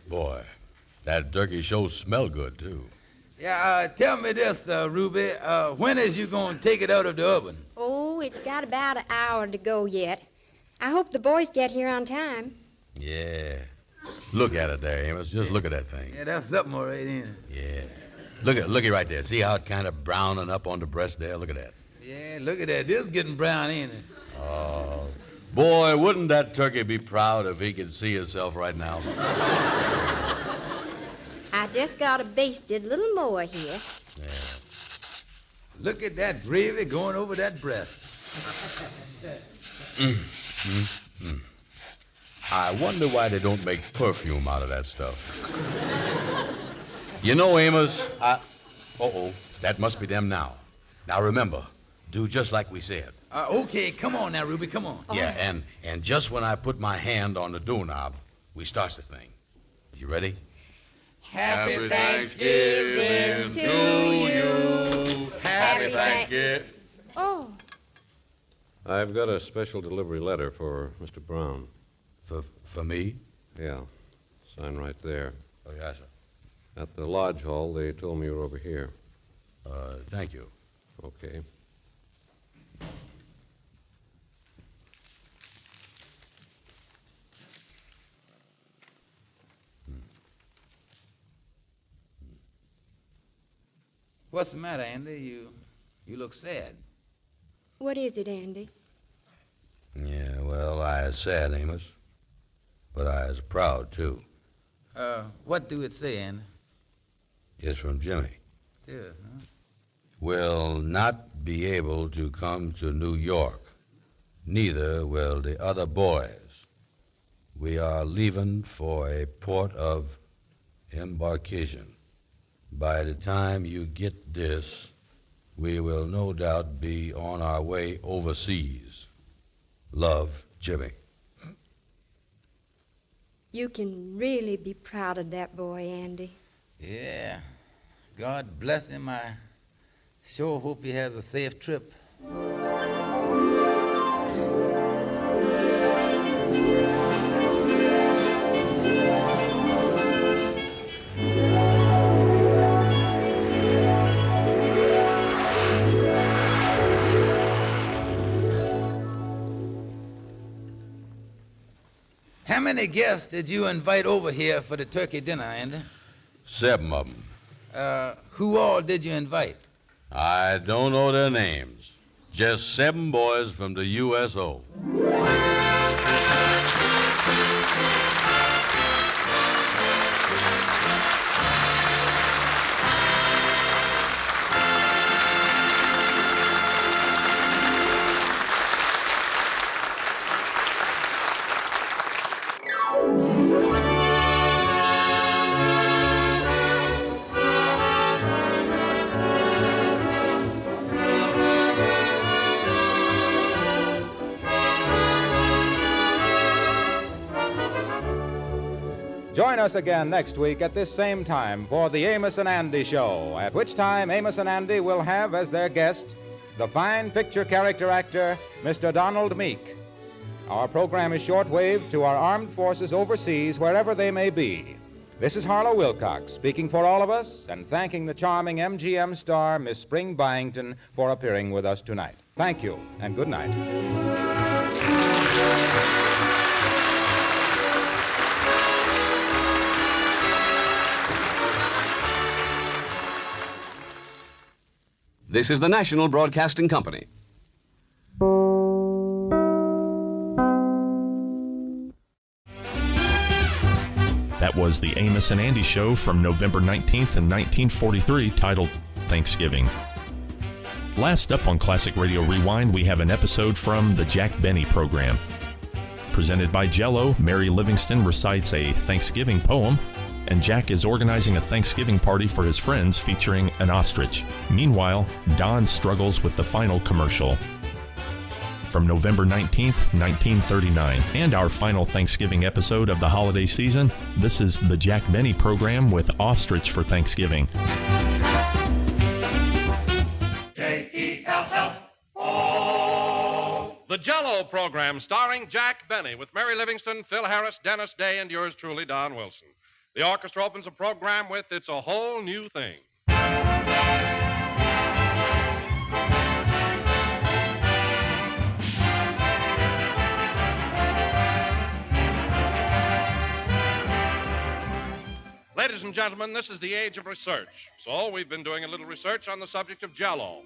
Boy, that turkey sure smell good, too. Yeah, tell me this, Ruby. When is you going to take it out of the oven? Oh, it's got about an hour to go yet. I hope the boys get here on time. Yeah. Look at it there, Amos. Just look at that thing. Yeah, that's something all right, ain't it? Yeah. Looky right there. See how it kind of browning up on the breast there? Look at that. Yeah, look at that. This is getting brown, ain't it? Oh, boy, wouldn't that turkey be proud if he could see himself right now? I just got to baste it a little more here. Yeah. Look at that gravy going over that breast. I wonder why they don't make perfume out of that stuff. You know, Amos, Uh-oh, that must be them now. Now, remember, do just like we said. Okay, come on now, Ruby, come on. Yeah, and just when I put my hand on the doorknob, we starts the thing. You ready? Happy Thanksgiving to you. Happy Thanksgiving. Oh. I've got a special delivery letter for Mr. Brown. For me? Yeah. Sign right there. Oh, yes, sir. At the lodge hall, they told me you were over here. Thank you. Okay. What's the matter, Andy? You look sad. What is it, Andy? Yeah, well, I is sad, Amos. But I is proud, too. What do it say, Andy? It's from Jimmy. Yes, huh? Will not be able to come to New York. Neither will the other boys. We are leaving for a port of embarkation. By the time you get this, we will no doubt be on our way overseas. Love, Jimmy. You can really be proud of that boy, Andy. Yeah. God bless him. I sure hope he has a safe trip. How many guests did you invite over here for the turkey dinner, Andy? 7 of them. Who all did you invite? I don't know their names. Just 7 boys from the USO. Join us again next week at this same time for the Amos and Andy Show, at which time Amos and Andy will have as their guest the fine picture character actor, Mr. Donald Meek. Our program is shortwave to our armed forces overseas, wherever they may be. This is Harlow Wilcox speaking for all of us and thanking the charming MGM star, Miss Spring Byington, for appearing with us tonight. Thank you, and good night. This is the National Broadcasting Company. That was the Amos and Andy Show from November 19th in 1943, titled Thanksgiving. Last up on Classic Radio Rewind, we have an episode from the Jack Benny program. Presented by Jell-O, Mary Livingston recites a Thanksgiving poem, and Jack is organizing a Thanksgiving party for his friends featuring an ostrich. Meanwhile, Don struggles with the final commercial. From November 19th, 1939, and our final Thanksgiving episode of the holiday season, this is the Jack Benny program with Ostrich for Thanksgiving. J-E-L-L-O. The Jell-O program starring Jack Benny with Mary Livingston, Phil Harris, Dennis Day, and yours truly, Don Wilson. The orchestra opens the program with It's a Whole New Thing. Ladies and gentlemen, this is the age of research. So we've been doing a little research on the subject of Jell-O.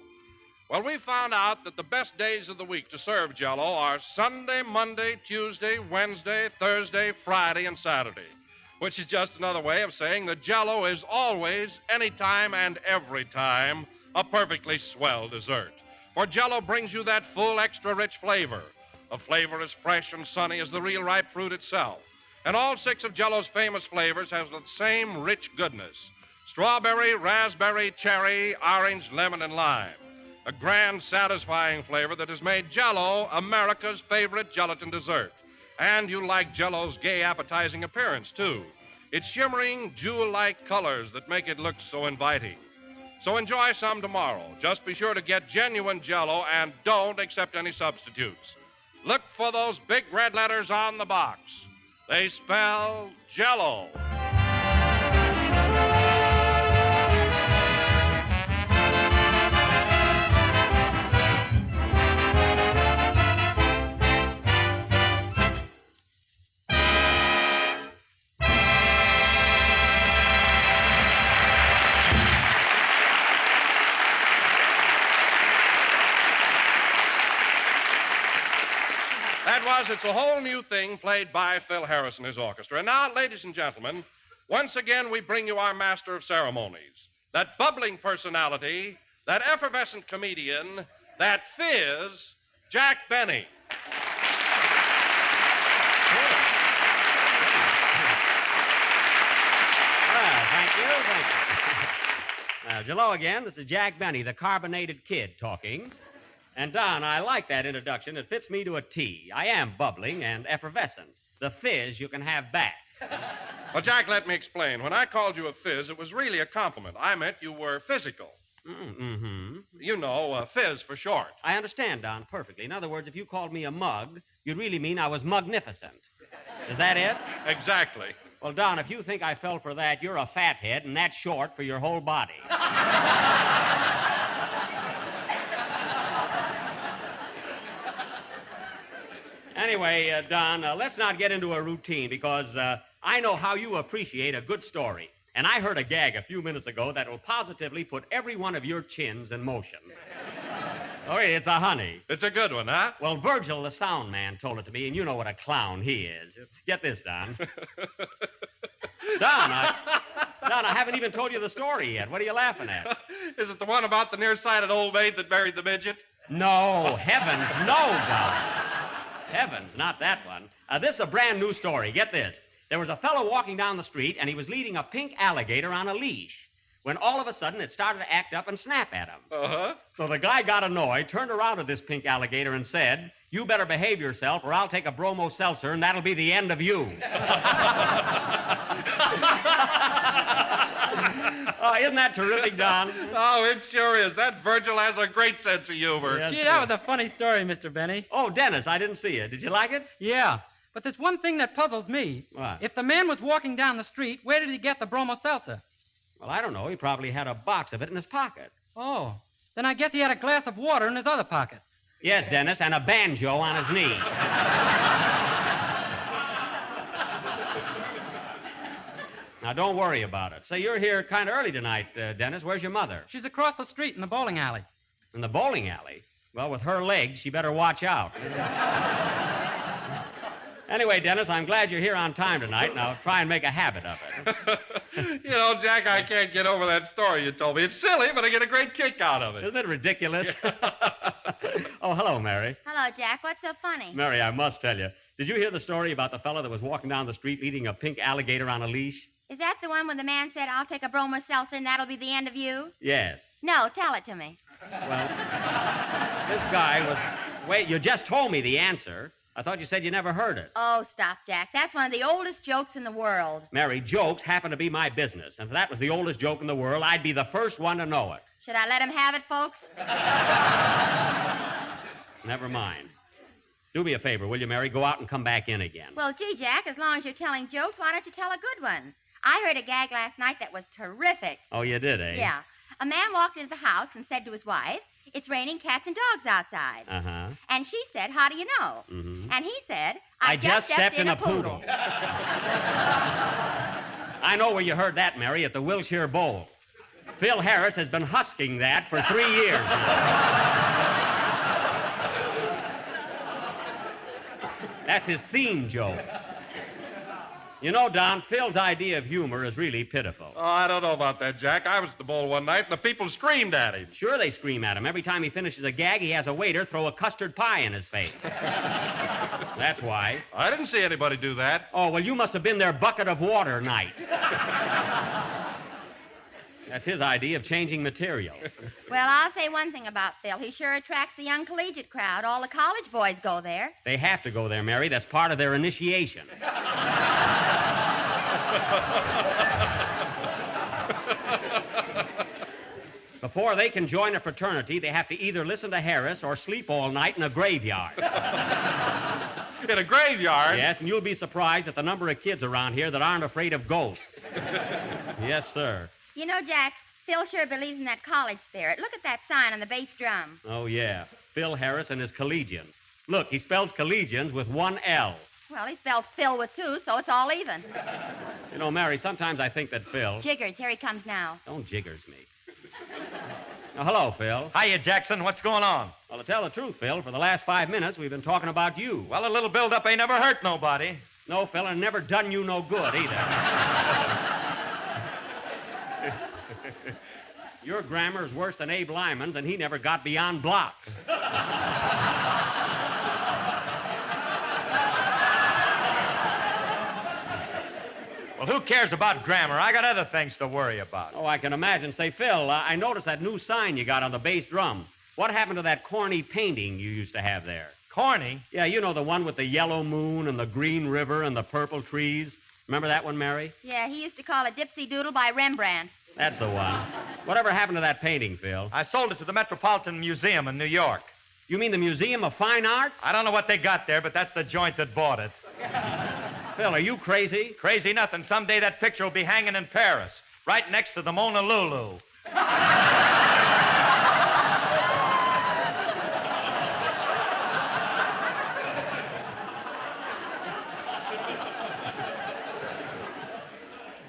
Well, we found out that the best days of the week to serve Jell-O are Sunday, Monday, Tuesday, Wednesday, Thursday, Friday, and Saturday, which is just another way of saying that Jell-O is always, anytime, and every time a perfectly swell dessert. For Jell-O brings you that full, extra-rich flavor. The flavor is fresh and sunny as the real ripe fruit itself. And all 6 of Jell-O's famous flavors have the same rich goodness. Strawberry, raspberry, cherry, orange, lemon, and lime. A grand, satisfying flavor that has made Jell-O America's favorite gelatin dessert. And you like Jell-O's gay, appetizing appearance, too. Its shimmering, jewel-like colors that make it look so inviting. So enjoy some tomorrow. Just be sure to get genuine Jell-O and don't accept any substitutes. Look for those big red letters on the box. They spell Jell-O. That was It's a Whole New Thing, played by Phil Harris and his orchestra. And now, ladies and gentlemen, once again we bring you our master of ceremonies, that bubbling personality, that effervescent comedian, that fizz, Jack Benny. Well, thank you. Hello again. This is Jack Benny, the carbonated kid, talking. And, Don, I like that introduction. It fits me to a T. I am bubbling and effervescent. The fizz you can have back. Well, Jack, let me explain. When I called you a fizz, it was really a compliment. I meant you were physical. Mm-hmm. You know, fizz for short. I understand, Don, perfectly. In other words, if you called me a mug, you'd really mean I was magnificent. Is that it? Exactly. Well, Don, if you think I fell for that, you're a fathead, and that's short for your whole body. Anyway, Don, let's not get into a routine because I know how you appreciate a good story. And I heard a gag a few minutes ago that will positively put every one of your chins in motion. Oh, it's a honey. It's a good one, huh? Well, Virgil, the sound man, told it to me, and you know what a clown he is. Get this, Don. Don, I haven't even told you the story yet. What are you laughing at? Is it the one about the nearsighted old maid that married the midget? No, heavens, no, Don. Heavens, not that one. This is a brand new story. Get this. There was a fellow walking down the street, and he was leading a pink alligator on a leash, when all of a sudden it started to act up and snap at him. Uh-huh. So the guy got annoyed, turned around to this pink alligator and said, You better behave yourself, or I'll take a bromo seltzer, and that'll be the end of you. Oh, isn't that terrific, Don? Oh, it sure is. That Virgil has a great sense of humor. Yes, Gee, that was a funny story, Mr. Benny. Oh, Dennis, I didn't see it. Did you like it? Yeah, but there's one thing that puzzles me. What? If the man was walking down the street, where did he get the bromo seltzer? Well, I don't know. He probably had a box of it in his pocket. Oh, then I guess he had a glass of water in his other pocket. Yes, Dennis, and a banjo on his knee. Now, don't worry about it. Say, you're here kind of early tonight, Dennis. Where's your mother? She's across the street in the bowling alley. In the bowling alley? Well, with her legs, she better watch out. Anyway, Dennis, I'm glad you're here on time tonight. Now, try and make a habit of it. You know, Jack, I can't get over that story you told me. It's silly, but I get a great kick out of it. Isn't it ridiculous? Oh, hello, Mary. Hello, Jack. What's so funny? Mary, I must tell you. Did you hear the story about the fellow that was walking down the street leading a pink alligator on a leash? Is that the one where the man said, I'll take a bromo seltzer and that'll be the end of you? Yes. No, tell it to me. Well, this guy was... Wait, you just told me the answer. I thought you said you never heard it. Oh, stop, Jack. That's one of the oldest jokes in the world. Mary, jokes happen to be my business. And if that was the oldest joke in the world, I'd be the first one to know it. Should I let him have it, folks? Never mind. Do me a favor, will you, Mary? Go out and come back in again. Well, gee, Jack, as long as you're telling jokes, why don't you tell a good one? I heard a gag last night that was terrific. Oh, you did, eh? Yeah. A man walked into the house and said to his wife, it's raining cats and dogs outside. Uh-huh. And she said, how do you know? Mm-hmm. And he said, I just stepped in a poodle. I know where you heard that, Mary, at the Wilshire Bowl. Phil Harris has been husking that for 3 years now. That's his theme joke. You know, Don, Phil's idea of humor is really pitiful. Oh, I don't know about that, Jack. I was at the bowl one night, and the people screamed at him. Sure they scream at him. Every time he finishes a gag, he has a waiter throw a custard pie in his face. That's why. I didn't see anybody do that. Oh, well, you must have been their bucket of water night. That's his idea of changing material. Well, I'll say one thing about Phil. He sure attracts the young collegiate crowd. All the college boys go there. They have to go there, Mary. That's part of their initiation. Before they can join a fraternity, they have to either listen to Harris or sleep all night in a graveyard. In a graveyard? Yes, and you'll be surprised at the number of kids around here that aren't afraid of ghosts. Yes, sir. You know, Jack, Phil sure believes in that college spirit. Look at that sign on the bass drum. Oh, yeah. Phil Harris and his collegians. Look, he spells collegians with one L. Well, he spelled Phil with two, so it's all even. You know, Mary, sometimes I think that Phil... Jiggers, here he comes now. Don't jiggers me. Now, hello, Phil. Hiya, Jackson. What's going on? Well, to tell the truth, Phil, for the last 5 minutes, we've been talking about you. Well, a little build-up ain't never hurt nobody. No, Phil, and never done you no good, either. Your grammar is worse than Abe Lyman's, and he never got beyond blocks. Well, who cares about grammar? I got other things to worry about. Oh, I can imagine. Say, Phil, I noticed that new sign you got on the bass drum. What happened to that corny painting you used to have there? Corny? Yeah, you know, the one with the yellow moon and the green river and the purple trees. Remember that one, Mary? Yeah, he used to call it Dipsy Doodle by Rembrandt. That's the one. Whatever happened to that painting, Phil? I sold it to the Metropolitan Museum in New York. You mean the Museum of Fine Arts? I don't know what they got there, but that's the joint that bought it. Phil, are you crazy? Crazy nothing. Someday that picture will be hanging in Paris, right next to the Mona Lulu.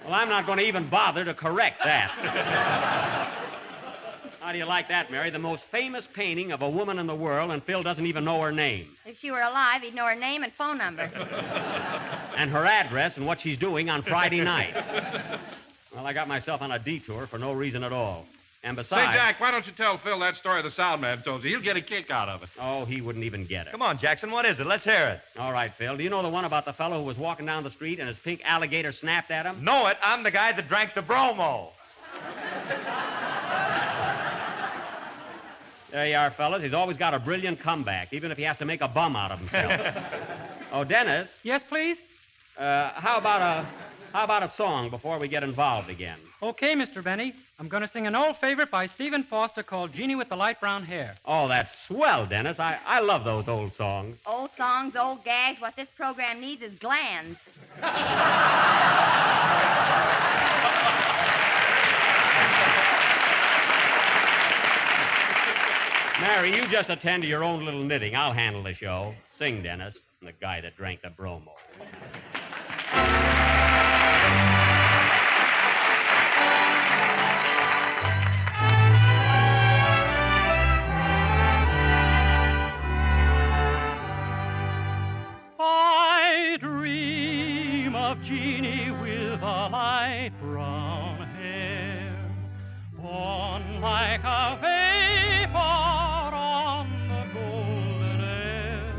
Well, I'm not going to even bother to correct that. How do you like that, Mary? The most famous painting of a woman in the world, and Phil doesn't even know her name. If she were alive, he'd know her name and phone number. And her address and what she's doing on Friday night. Well, I got myself on a detour for no reason at all. And besides... Say, Jack, why don't you tell Phil that story the sound man told you? He'll get a kick out of it. Oh, he wouldn't even get it. Come on, Jackson, what is it? Let's hear it. All right, Phil. Do you know the one about the fellow who was walking down the street and his pink alligator snapped at him? Know it. I'm the guy that drank the bromo. There you are, fellas. He's always got a brilliant comeback, even if he has to make a bum out of himself. Oh, Dennis. Yes, please? How about a song before we get involved again? Okay, Mr. Benny. I'm going to sing an old favorite by Stephen Foster called Jeannie with the Light Brown Hair. Oh, that's swell, Dennis. I love those old songs. Old songs, old gags. What this program needs is glands. Mary, you just attend to your own little knitting. I'll handle the show. Sing, Dennis. I'm the guy that drank the bromo. I dream of Jeannie with a light brown hair, born like a vapor on the golden air.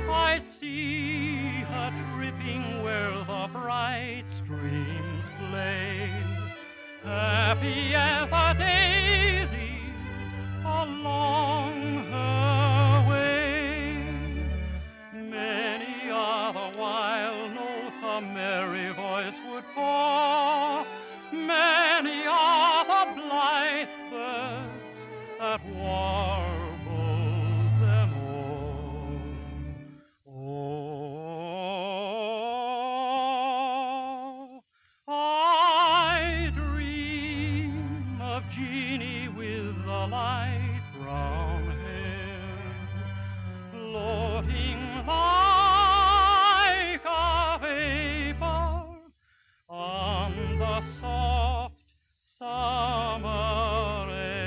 I see her dripping where the bright streams play, happy as the daisies along her way. Many are the wild notes a merry voice would pour, many are the blithe birds that warble them all. Oh, I dream of Jeannie with the light brown hair, floating like a vapor on the soft summer air.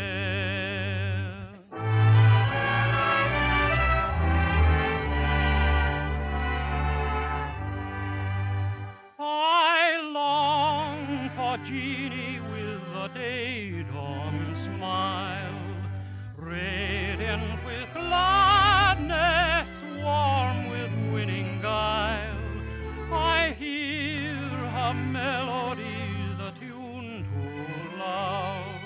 I long for Jeannie with the day dawn smile, radiant with gladness, warm with winning guile. I hear her melodies attuned to love,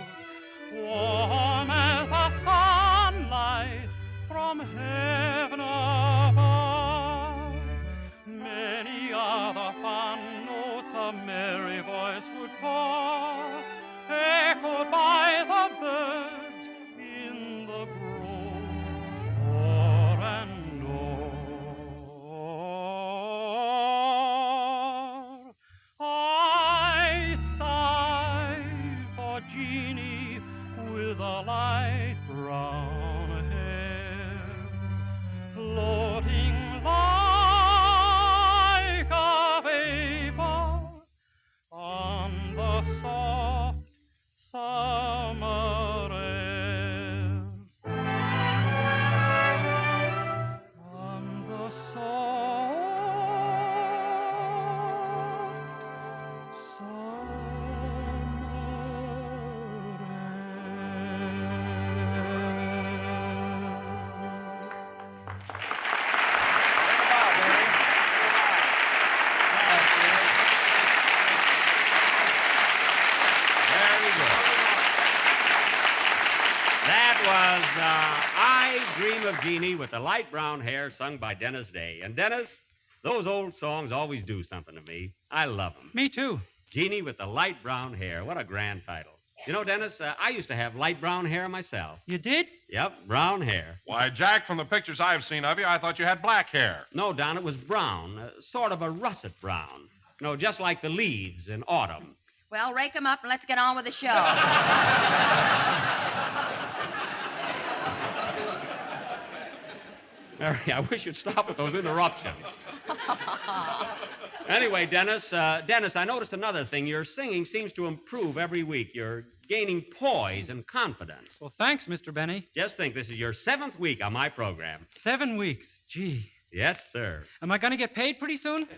warm as the sunlight from heaven above. Many are the fond notes a merry voice would pour, echoed by the birds in the grove, o'er and o'er. I sigh for Jeannie with a light brown hair, floating like a vapor on the soft summer air. On the soft That was I Dream of Jeannie with the Light Brown Hair, sung by Dennis Day. And Dennis, those old songs always do something to me. I love them. Me too. Jeannie with the Light Brown Hair. What a grand title. You know, Dennis, I used to have light brown hair myself. You did? Yep, brown hair. Why, Jack, from the pictures I've seen of you, I thought you had black hair. No, Don, it was brown, sort of a russet brown. You know, just like the leaves in autumn. Well, rake 'em up and let's get on with the show. Mary, I wish you'd stop with those interruptions. Anyway, Dennis, I noticed another thing. Your singing seems to improve every week. You're gaining poise and confidence. Well, thanks, Mr. Benny. Just think, this is your 7th week on my program. 7 weeks. Gee. Yes, sir. Am I going to get paid pretty soon?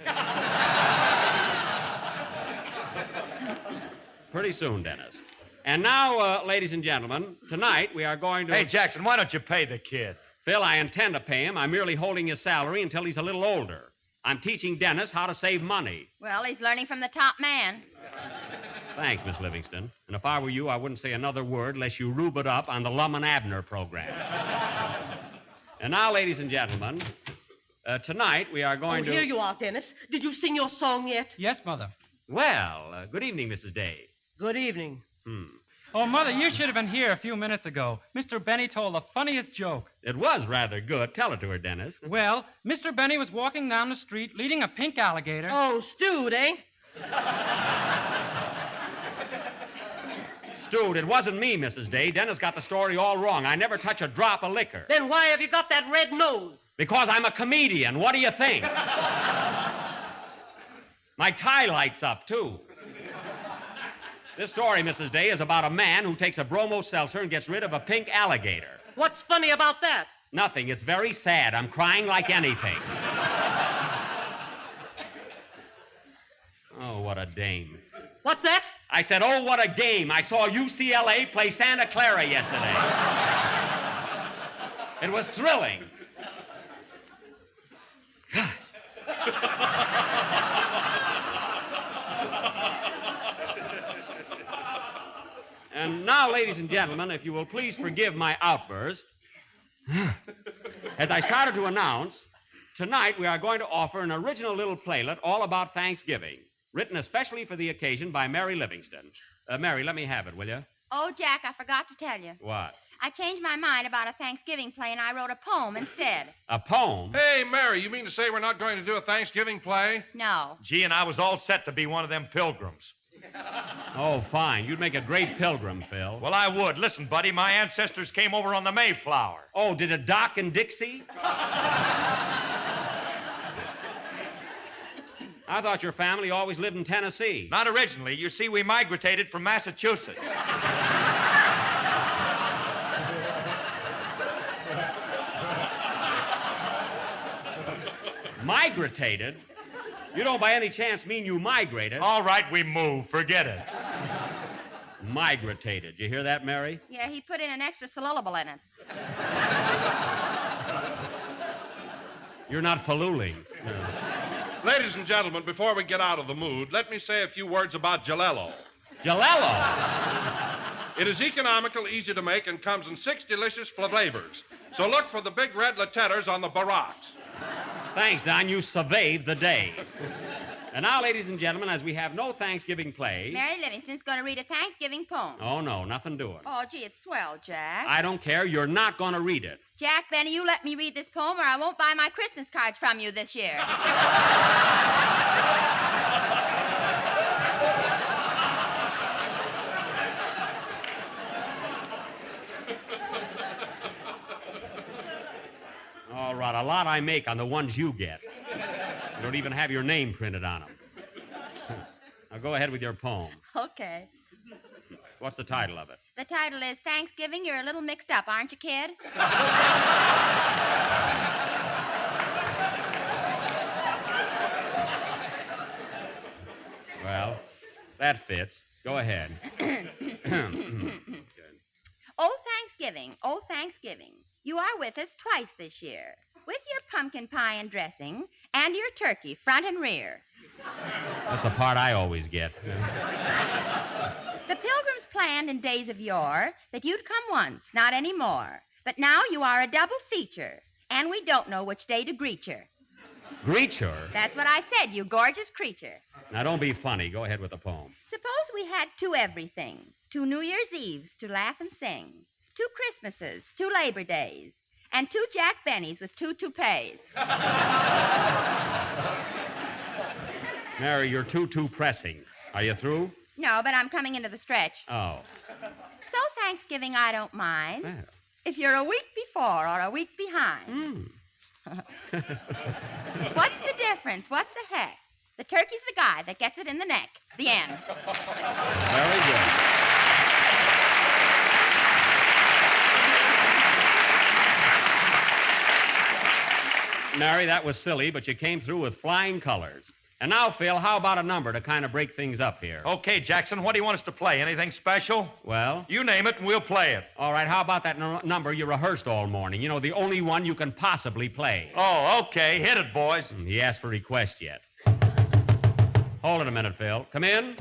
Pretty soon, Dennis. And now, ladies and gentlemen, tonight we are going to... Hey, Jackson, why don't you pay the kid? Phil, I intend to pay him. I'm merely holding his salary until he's a little older. I'm teaching Dennis how to save money. Well, he's learning from the top man. Thanks, Miss Livingston. And if I were you, I wouldn't say another word unless you rube it up on the Lum and Abner program. And now, ladies and gentlemen, tonight we are going to... Here you are, Dennis. Did you sing your song yet? Yes, Mother. Well, good evening, Mrs. Day. Good evening. Oh, Mother, you should have been here a few minutes ago. Mr. Benny told the funniest joke. It was rather good. Tell it to her, Dennis. Well, Mr. Benny was walking down the street leading a pink alligator. Oh, stewed, eh? Stewed, it wasn't me, Mrs. Day. Dennis got the story all wrong. I never touch a drop of liquor. Then why have you got that red nose? Because I'm a comedian. What do you think? My tie lights up, too. This story, Mrs. Day, is about a man who takes a bromo seltzer and gets rid of a pink alligator. What's funny about that? Nothing. It's very sad. I'm crying like anything. Oh, what a dame. What's that? I said, oh, what a game. I saw UCLA play Santa Clara yesterday. It was thrilling. And now, ladies and gentlemen, if you will please forgive my outburst. As I started to announce, tonight we are going to offer an original little playlet all about Thanksgiving, written especially for the occasion by Mary Livingston. Mary, let me have it, will you? Oh, Jack, I forgot to tell you. What? I changed my mind about a Thanksgiving play, and I wrote a poem instead. A poem? Hey, Mary, you mean to say we're not going to do a Thanksgiving play? No. Gee, and I was all set to be one of them pilgrims. Oh, fine. You'd make a great pilgrim, Phil. Well, I would. Listen, buddy, my ancestors came over on the Mayflower. Oh, did it dock in Dixie? I thought your family always lived in Tennessee. Not originally. You see, we migrated from Massachusetts. Migrated? You don't by any chance mean you migrated? All right, we moved. Forget it. Migrated. You hear that, Mary? Yeah, he put in an extra syllable in it. You're not falooling. Ladies and gentlemen, before we get out of the mood, let me say a few words about Jalelo. Jalelo? It is economical, easy to make, and comes in 6 delicious flavors. So look for the big red letters on the barracks. Thanks, Don. You surveyed the day. And now, ladies and gentlemen, as we have no Thanksgiving play... Mary Livingston's going to read a Thanksgiving poem. Oh, no, nothing doing. Oh, gee, it's swell, Jack. I don't care. You're not going to read it. Jack, Benny, you let me read this poem or I won't buy my Christmas cards from you this year. All right, a lot I make on the ones you get. You don't even have your name printed on them. Now go ahead with your poem. Okay. What's the title of it? The title is Thanksgiving. You're a little mixed up, aren't you, kid? Well, that fits. Go ahead. Oh, Thanksgiving. Oh, Thanksgiving. You are with us twice this year. With your pumpkin pie and dressing, and your turkey, front and rear. That's the part I always get. The Pilgrims planned in days of yore that you'd come once, not anymore. But now you are a double feature, and we don't know which day to greet you. Greet her? That's what I said, you gorgeous creature. Now, don't be funny. Go ahead with the poem. Suppose we had 2 everythings, 2 New Year's Eves to laugh and sing, 2 Christmases, 2 Labor Days, and 2 Jack Bennies with 2 toupees. Mary, you're too pressing. Are you through? No, but I'm coming into the stretch. Oh. So Thanksgiving, I don't mind. Well. If you're a week before or a week behind. What's the difference? What the heck? The turkey's the guy that gets it in the neck. The end. Very good. Mary, that was silly, but you came through with flying colors. And now, Phil, how about a number to kind of break things up here? Okay, Jackson, what do you want us to play? Anything special? Well? You name it and we'll play it. All right, how about that number you rehearsed all morning? You know, the only one you can possibly play. Oh, okay. Hit it, boys. He asked for request yet. Hold it a minute, Phil. Come in.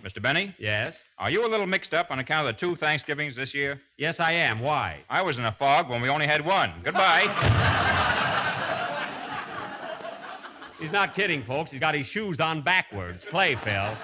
Mr. Benny? Yes? Are you a little mixed up on account of the 2 Thanksgivings this year? Yes, I am. Why? I was in a fog when we only had one. Goodbye. He's not kidding, folks. He's got his shoes on backwards. Play, Phil.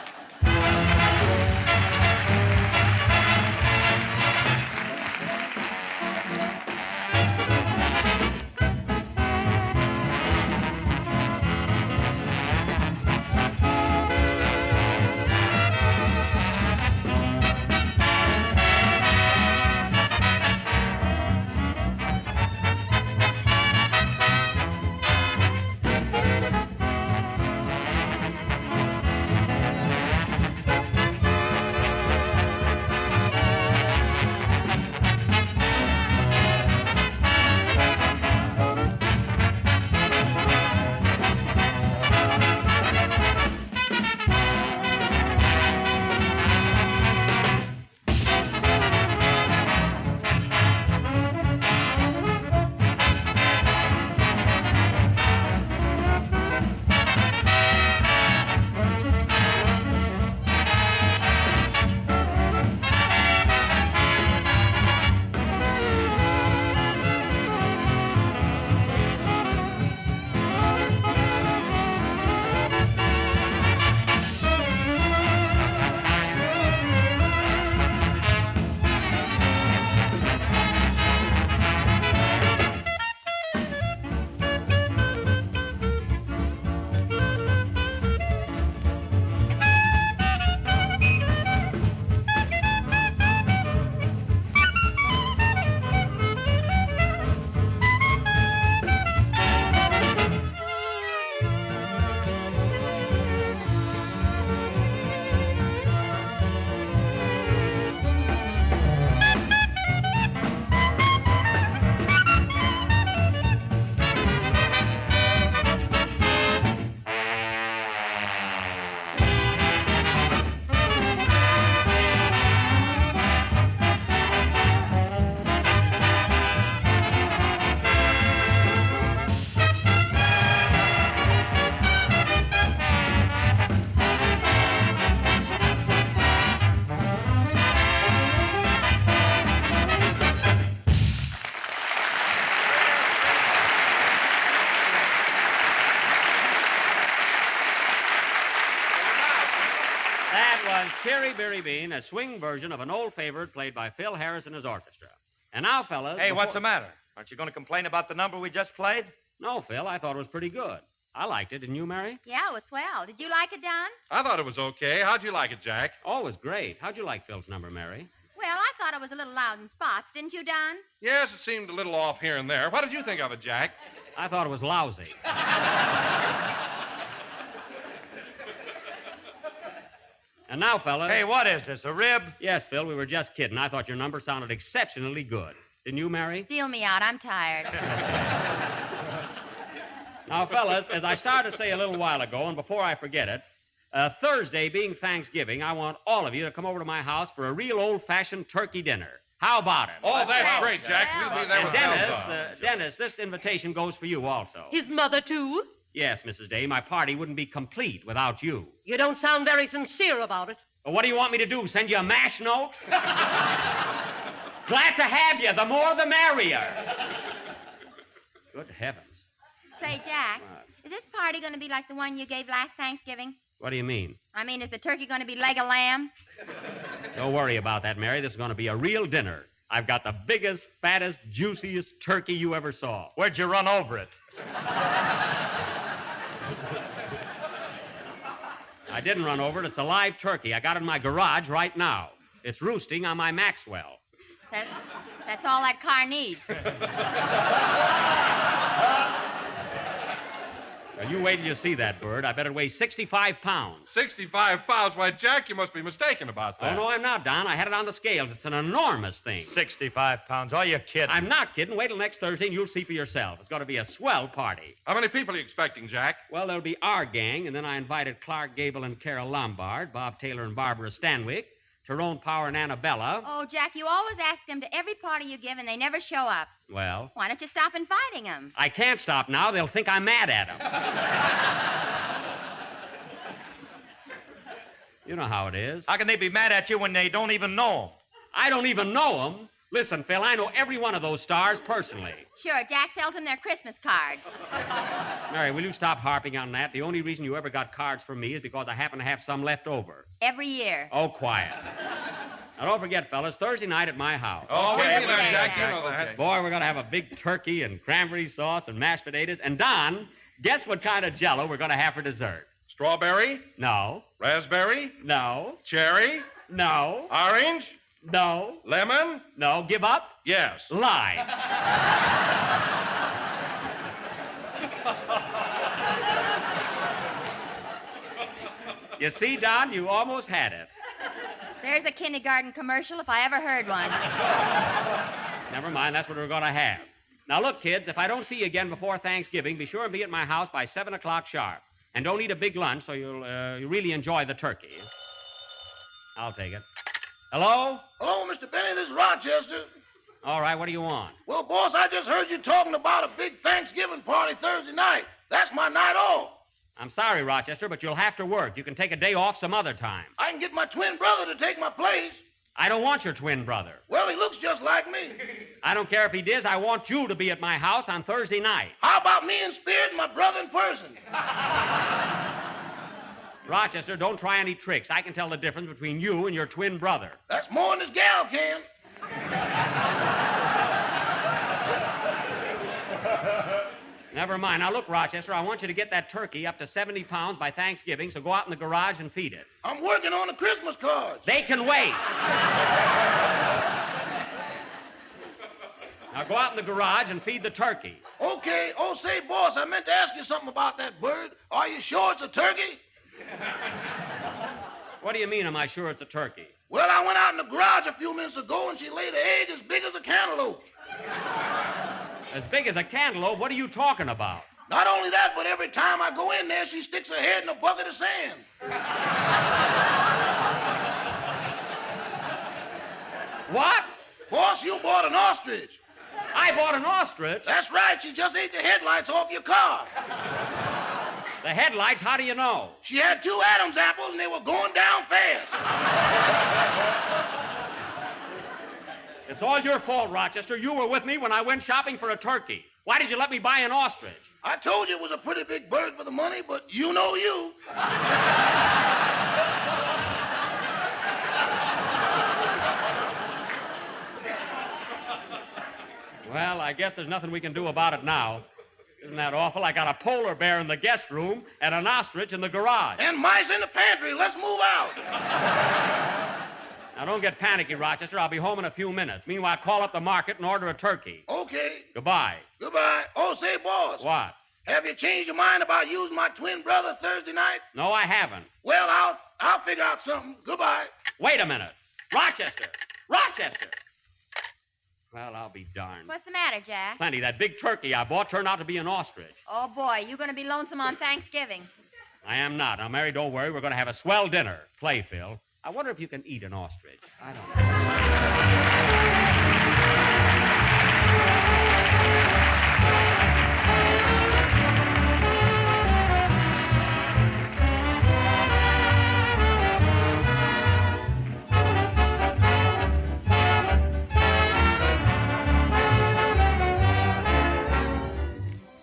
Cherry Berry Bean, a swing version of an old favorite played by Phil Harris and his orchestra. And now, fellas... Hey, what's the matter? Aren't you going to complain about the number we just played? No, Phil, I thought it was pretty good. I liked it. Didn't you, Mary? Yeah, it was swell. Did you like it, Don? I thought it was okay. How'd you like it, Jack? Oh, it was great. How'd you like Phil's number, Mary? Well, I thought it was a little loud in spots, didn't you, Don? Yes, it seemed a little off here and there. What did you think of it, Jack? I thought it was lousy. And now, fellas... Hey, what is this, a rib? Yes, Phil, we were just kidding. I thought your number sounded exceptionally good. Didn't you, Mary? Deal me out. I'm tired. Now, fellas, as I started to say a little while ago, and before I forget it, Thursday being Thanksgiving, I want all of you to come over to my house for a real old-fashioned turkey dinner. How about it? Oh, that's great, Jack. We'll be there and with Dennis, this invitation goes for you also. His mother, too? Yes, Mrs. Day, my party wouldn't be complete without you. You don't sound very sincere about it. Well, what do you want me to do, send you a mash note? Glad to have you. The more, the merrier. Good heavens. Say, Jack, is this party going to be like the one you gave last Thanksgiving? What do you mean? I mean, is the turkey going to be leg of lamb? Don't worry about that, Mary. This is going to be a real dinner. I've got the biggest, fattest, juiciest turkey you ever saw. Where'd you run over it? I didn't run over it. It's a live turkey. I got it in my garage right now. It's roosting on my Maxwell. That's all that car needs. Well, you wait till you see that bird. I bet it weighs 65 pounds. 65 pounds? Why, Jack, you must be mistaken about that. Oh, no, I'm not, Don. I had it on the scales. It's an enormous thing. 65 pounds. Are you kidding? I'm not kidding. Wait till next Thursday and you'll see for yourself. It's going to be a swell party. How many people are you expecting, Jack? Well, there'll be our gang, and then I invited Clark Gable and Carol Lombard, Bob Taylor and Barbara Stanwyck, Tyrone Power and Annabella. Oh, Jack, you always ask them to every party you give, and they never show up. Well? Why don't you stop inviting them? I can't stop now. They'll think I'm mad at them. You know how it is. How can they be mad at you when they don't even know 'em? I don't even know them. Listen, Phil, I know every one of those stars personally. Sure, Jack sells them their Christmas cards. Mary, will you stop harping on that? The only reason you ever got cards from me is because I happen to have some left over. Every year. Oh, quiet. Now, don't forget, fellas, Thursday night at my house. Oh, we'll be there, Okay, Jack. You Jack. know that. Boy, we're going to have a big turkey and cranberry sauce and mashed potatoes. And, Don, guess what kind of Jell-O we're going to have for dessert? Strawberry? No. Raspberry? No. Cherry? No. Orange? No. Lemon? No. Give up? Yes. Lie. You see, Don, you almost had it. There's a kindergarten commercial if I ever heard one. Never mind, that's what we're going to have. Now, look, kids, if I don't see you again before Thanksgiving, be sure and be at my house by 7 o'clock sharp. And don't eat a big lunch so you'll really enjoy the turkey. I'll take it. Hello? Hello, Mr. Benny. This is Rochester. All right, what do you want? Well, boss, I just heard you talking about a big Thanksgiving party Thursday night. That's my night off. I'm sorry, Rochester, but you'll have to work. You can take a day off some other time. I can get my twin brother to take my place. I don't want your twin brother. Well, he looks just like me. I don't care if he does. I want you to be at my house on Thursday night. How about me in spirit and my brother in person? Rochester, don't try any tricks. I can tell the difference between you and your twin brother. That's more than this gal can. Never mind. Now, look, Rochester, I want you to get that turkey up to 70 pounds by Thanksgiving, so go out in the garage and feed it. I'm working on the Christmas cards. They can wait. Now, go out in the garage and feed the turkey. Okay. Oh, say, boss, I meant to ask you something about that bird. Are you sure it's a turkey? What do you mean, am I sure it's a turkey? Well, I went out in the garage a few minutes ago, and she laid an egg as big as a cantaloupe. As big as a cantaloupe? What are you talking about? Not only that, but every time I go in there, she sticks her head in a bucket of sand. What? Boss, you bought an ostrich. I bought an ostrich? That's right. She just ate the headlights off your car. The headlights? How do you know? She had 2 Adam's apples, and they were going down fast. It's all your fault, Rochester. You were with me when I went shopping for a turkey. Why did you let me buy an ostrich? I told you it was a pretty big bird for the money, but you know you. Well, I guess there's nothing we can do about it now. Isn't that awful? I got a polar bear in the guest room and an ostrich in the garage. And mice in the pantry. Let's move out. Now, don't get panicky, Rochester. I'll be home in a few minutes. Meanwhile, call up the market and order a turkey. Okay. Goodbye. Goodbye. Oh, say, boss. What? Have you changed your mind about using my twin brother Thursday night? No, I haven't. Well, I'll figure out something. Goodbye. Wait a minute. Rochester! Rochester! Well, I'll be darned. What's the matter, Jack? Plenty. That big turkey I bought turned out to be an ostrich. Oh, boy, you going to be lonesome on Thanksgiving. I am not. Now, Mary, don't worry. We're going to have a swell dinner. Play, Phil. I wonder if you can eat an ostrich. I don't know.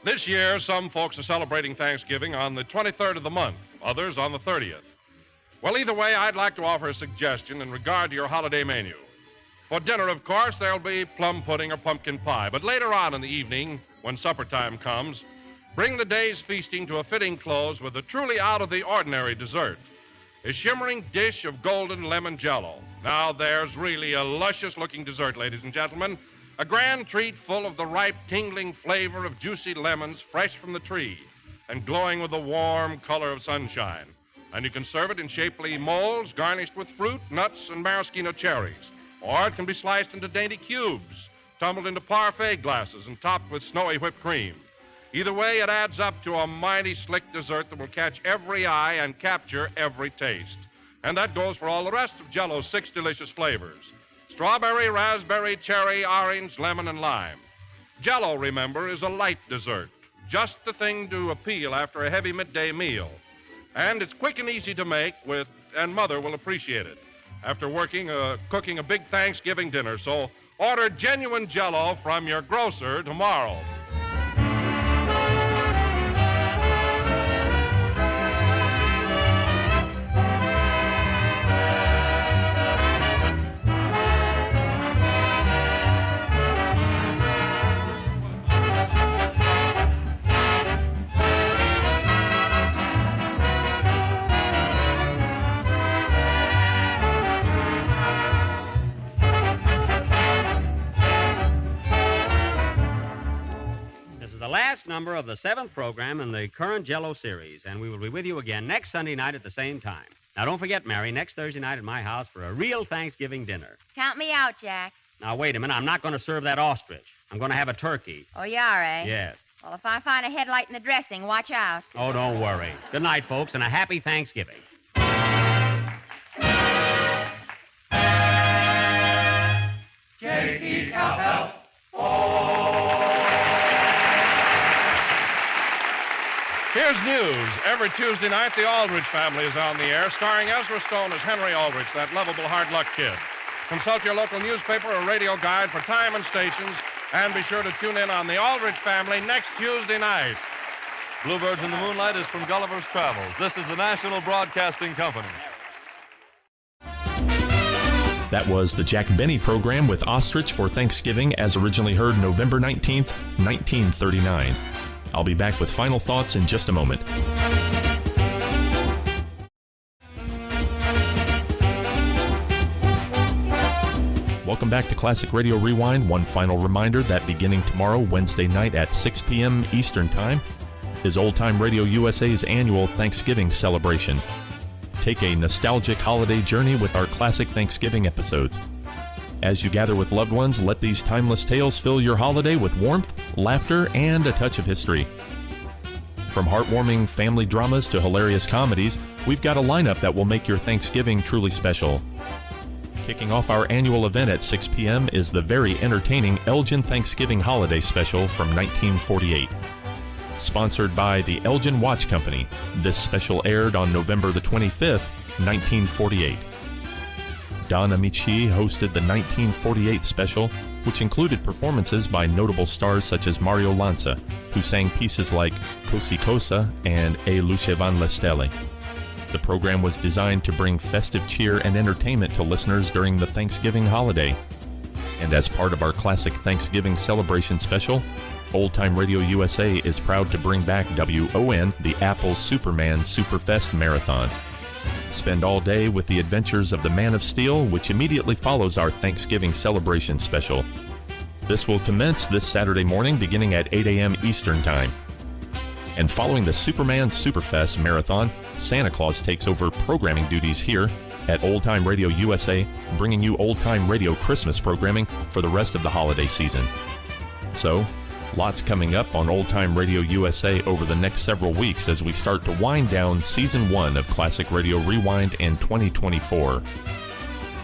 This year, some folks are celebrating Thanksgiving on the 23rd of the month, others on the 30th. Well, either way, I'd like to offer a suggestion in regard to your holiday menu. For dinner, of course, there'll be plum pudding or pumpkin pie. But later on in the evening, when supper time comes, bring the day's feasting to a fitting close with a truly out-of-the-ordinary dessert. A shimmering dish of golden lemon Jell-O. Now, there's really a luscious-looking dessert, ladies and gentlemen. A grand treat full of the ripe, tingling flavor of juicy lemons fresh from the tree and glowing with the warm color of sunshine. And you can serve it in shapely molds garnished with fruit, nuts, and maraschino cherries. Or it can be sliced into dainty cubes, tumbled into parfait glasses, and topped with snowy whipped cream. Either way, it adds up to a mighty slick dessert that will catch every eye and capture every taste. And that goes for all the rest of Jell-O's 6 delicious flavors. Strawberry, raspberry, cherry, orange, lemon, and lime. Jell-O, remember, is a light dessert. Just the thing to appeal after a heavy midday meal. And it's quick and easy to make with and Mother will appreciate it after cooking a big Thanksgiving dinner. So order genuine Jell-O from your grocer tomorrow. Last number of the 7th program in the current Jell-O series, and we will be with you again next Sunday night at the same time. Now, don't forget, Mary, next Thursday night at my house for a real Thanksgiving dinner. Count me out, Jack. Now, wait a minute. I'm not going to serve that ostrich. I'm going to have a turkey. Oh, you are, eh? Yes. Well, if I find a headlight in the dressing, watch out. Oh, don't worry. Good night, folks, and a happy Thanksgiving. J.E. Cowbell. Here's news. Every Tuesday night, the Aldrich family is on the air, starring Ezra Stone as Henry Aldrich, that lovable hard luck kid. Consult your local newspaper or radio guide for time and stations, and be sure to tune in on the Aldrich family next Tuesday night. Bluebirds in the Moonlight is from Gulliver's Travels. This is the National Broadcasting Company. That was the Jack Benny program with Ostrich for Thanksgiving, as originally heard November 19th, 1939. I'll be back with final thoughts in just a moment. Welcome back to Classic Radio Rewind. One final reminder that beginning tomorrow, Wednesday night at 6 p.m. Eastern Time, is Old Time Radio USA's annual Thanksgiving celebration. Take a nostalgic holiday journey with our classic Thanksgiving episodes. As you gather with loved ones, let these timeless tales fill your holiday with warmth, laughter, and a touch of history. From heartwarming family dramas to hilarious comedies, we've got a lineup that will make your Thanksgiving truly special. Kicking off our annual event at 6 p.m. is the very entertaining Elgin Thanksgiving Holiday Special from 1948. Sponsored by the Elgin Watch Company, this special aired on November the 25th, 1948. Don Amici hosted the 1948 special, which included performances by notable stars such as Mario Lanza, who sang pieces like Cosi Cosa and E Lucevan le Stelle. The program was designed to bring festive cheer and entertainment to listeners during the Thanksgiving holiday. And as part of our classic Thanksgiving celebration special, Old Time Radio USA is proud to bring back WON, the Apple Superman Superfest Marathon. Spend all day with the adventures of the Man of Steel, which immediately follows our Thanksgiving celebration special. This will commence this Saturday morning beginning at 8 a.m. Eastern Time. And following the Superman Superfest Marathon, Santa Claus takes over programming duties here at Old Time Radio USA, bringing you Old Time Radio Christmas programming for the rest of the holiday season. So, lots coming up on Old Time Radio USA over the next several weeks as we start to wind down Season 1 of Classic Radio Rewind in 2024.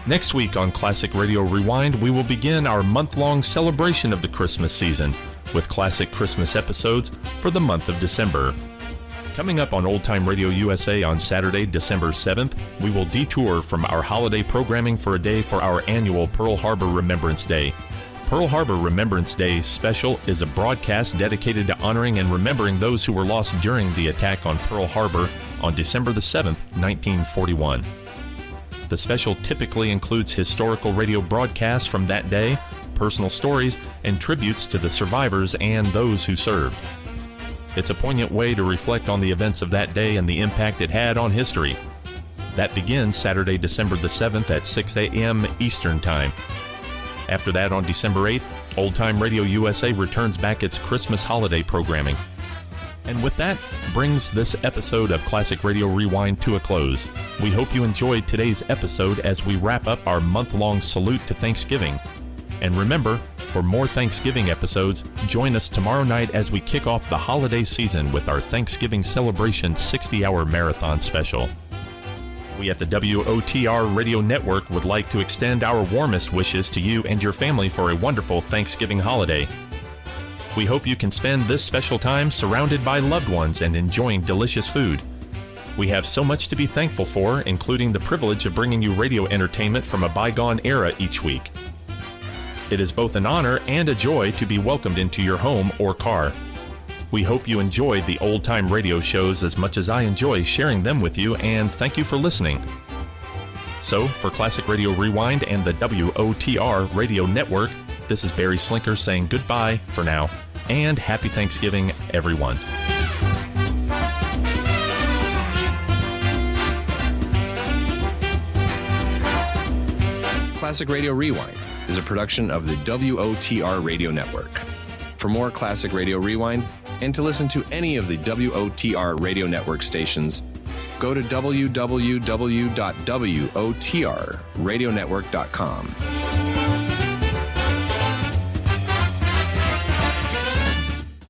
Next week on Classic Radio Rewind, we will begin our month-long celebration of the Christmas season with classic Christmas episodes for the month of December. Coming up on Old Time Radio USA on Saturday, December 7th, we will detour from our holiday programming for a day for our annual Pearl Harbor Remembrance Day. Pearl Harbor Remembrance Day special is a broadcast dedicated to honoring and remembering those who were lost during the attack on Pearl Harbor on December the 7th, 1941. The special typically includes historical radio broadcasts from that day, personal stories, and tributes to the survivors and those who served. It's a poignant way to reflect on the events of that day and the impact it had on history. That begins Saturday, December the 7th at 6 a.m. Eastern Time. After that, on December 8th, Old Time Radio USA returns back its Christmas holiday programming. And with that, brings this episode of Classic Radio Rewind to a close. We hope you enjoyed today's episode as we wrap up our month-long salute to Thanksgiving. And remember, for more Thanksgiving episodes, join us tomorrow night as we kick off the holiday season with our Thanksgiving Celebration 60-hour marathon special. We at the WOTR Radio Network would like to extend our warmest wishes to you and your family for a wonderful Thanksgiving holiday. We hope you can spend this special time surrounded by loved ones and enjoying delicious food. We have so much to be thankful for, including the privilege of bringing you radio entertainment from a bygone era each week. It is both an honor and a joy to be welcomed into your home or car. We hope you enjoyed the old-time radio shows as much as I enjoy sharing them with you, and thank you for listening. So, for Classic Radio Rewind and the WOTR Radio Network, this is Barry Slinker saying goodbye for now, and happy Thanksgiving, everyone. Classic Radio Rewind is a production of the WOTR Radio Network. For more Classic Radio Rewind, and to listen to any of the WOTR Radio Network stations, go to www.wotrradionetwork.com.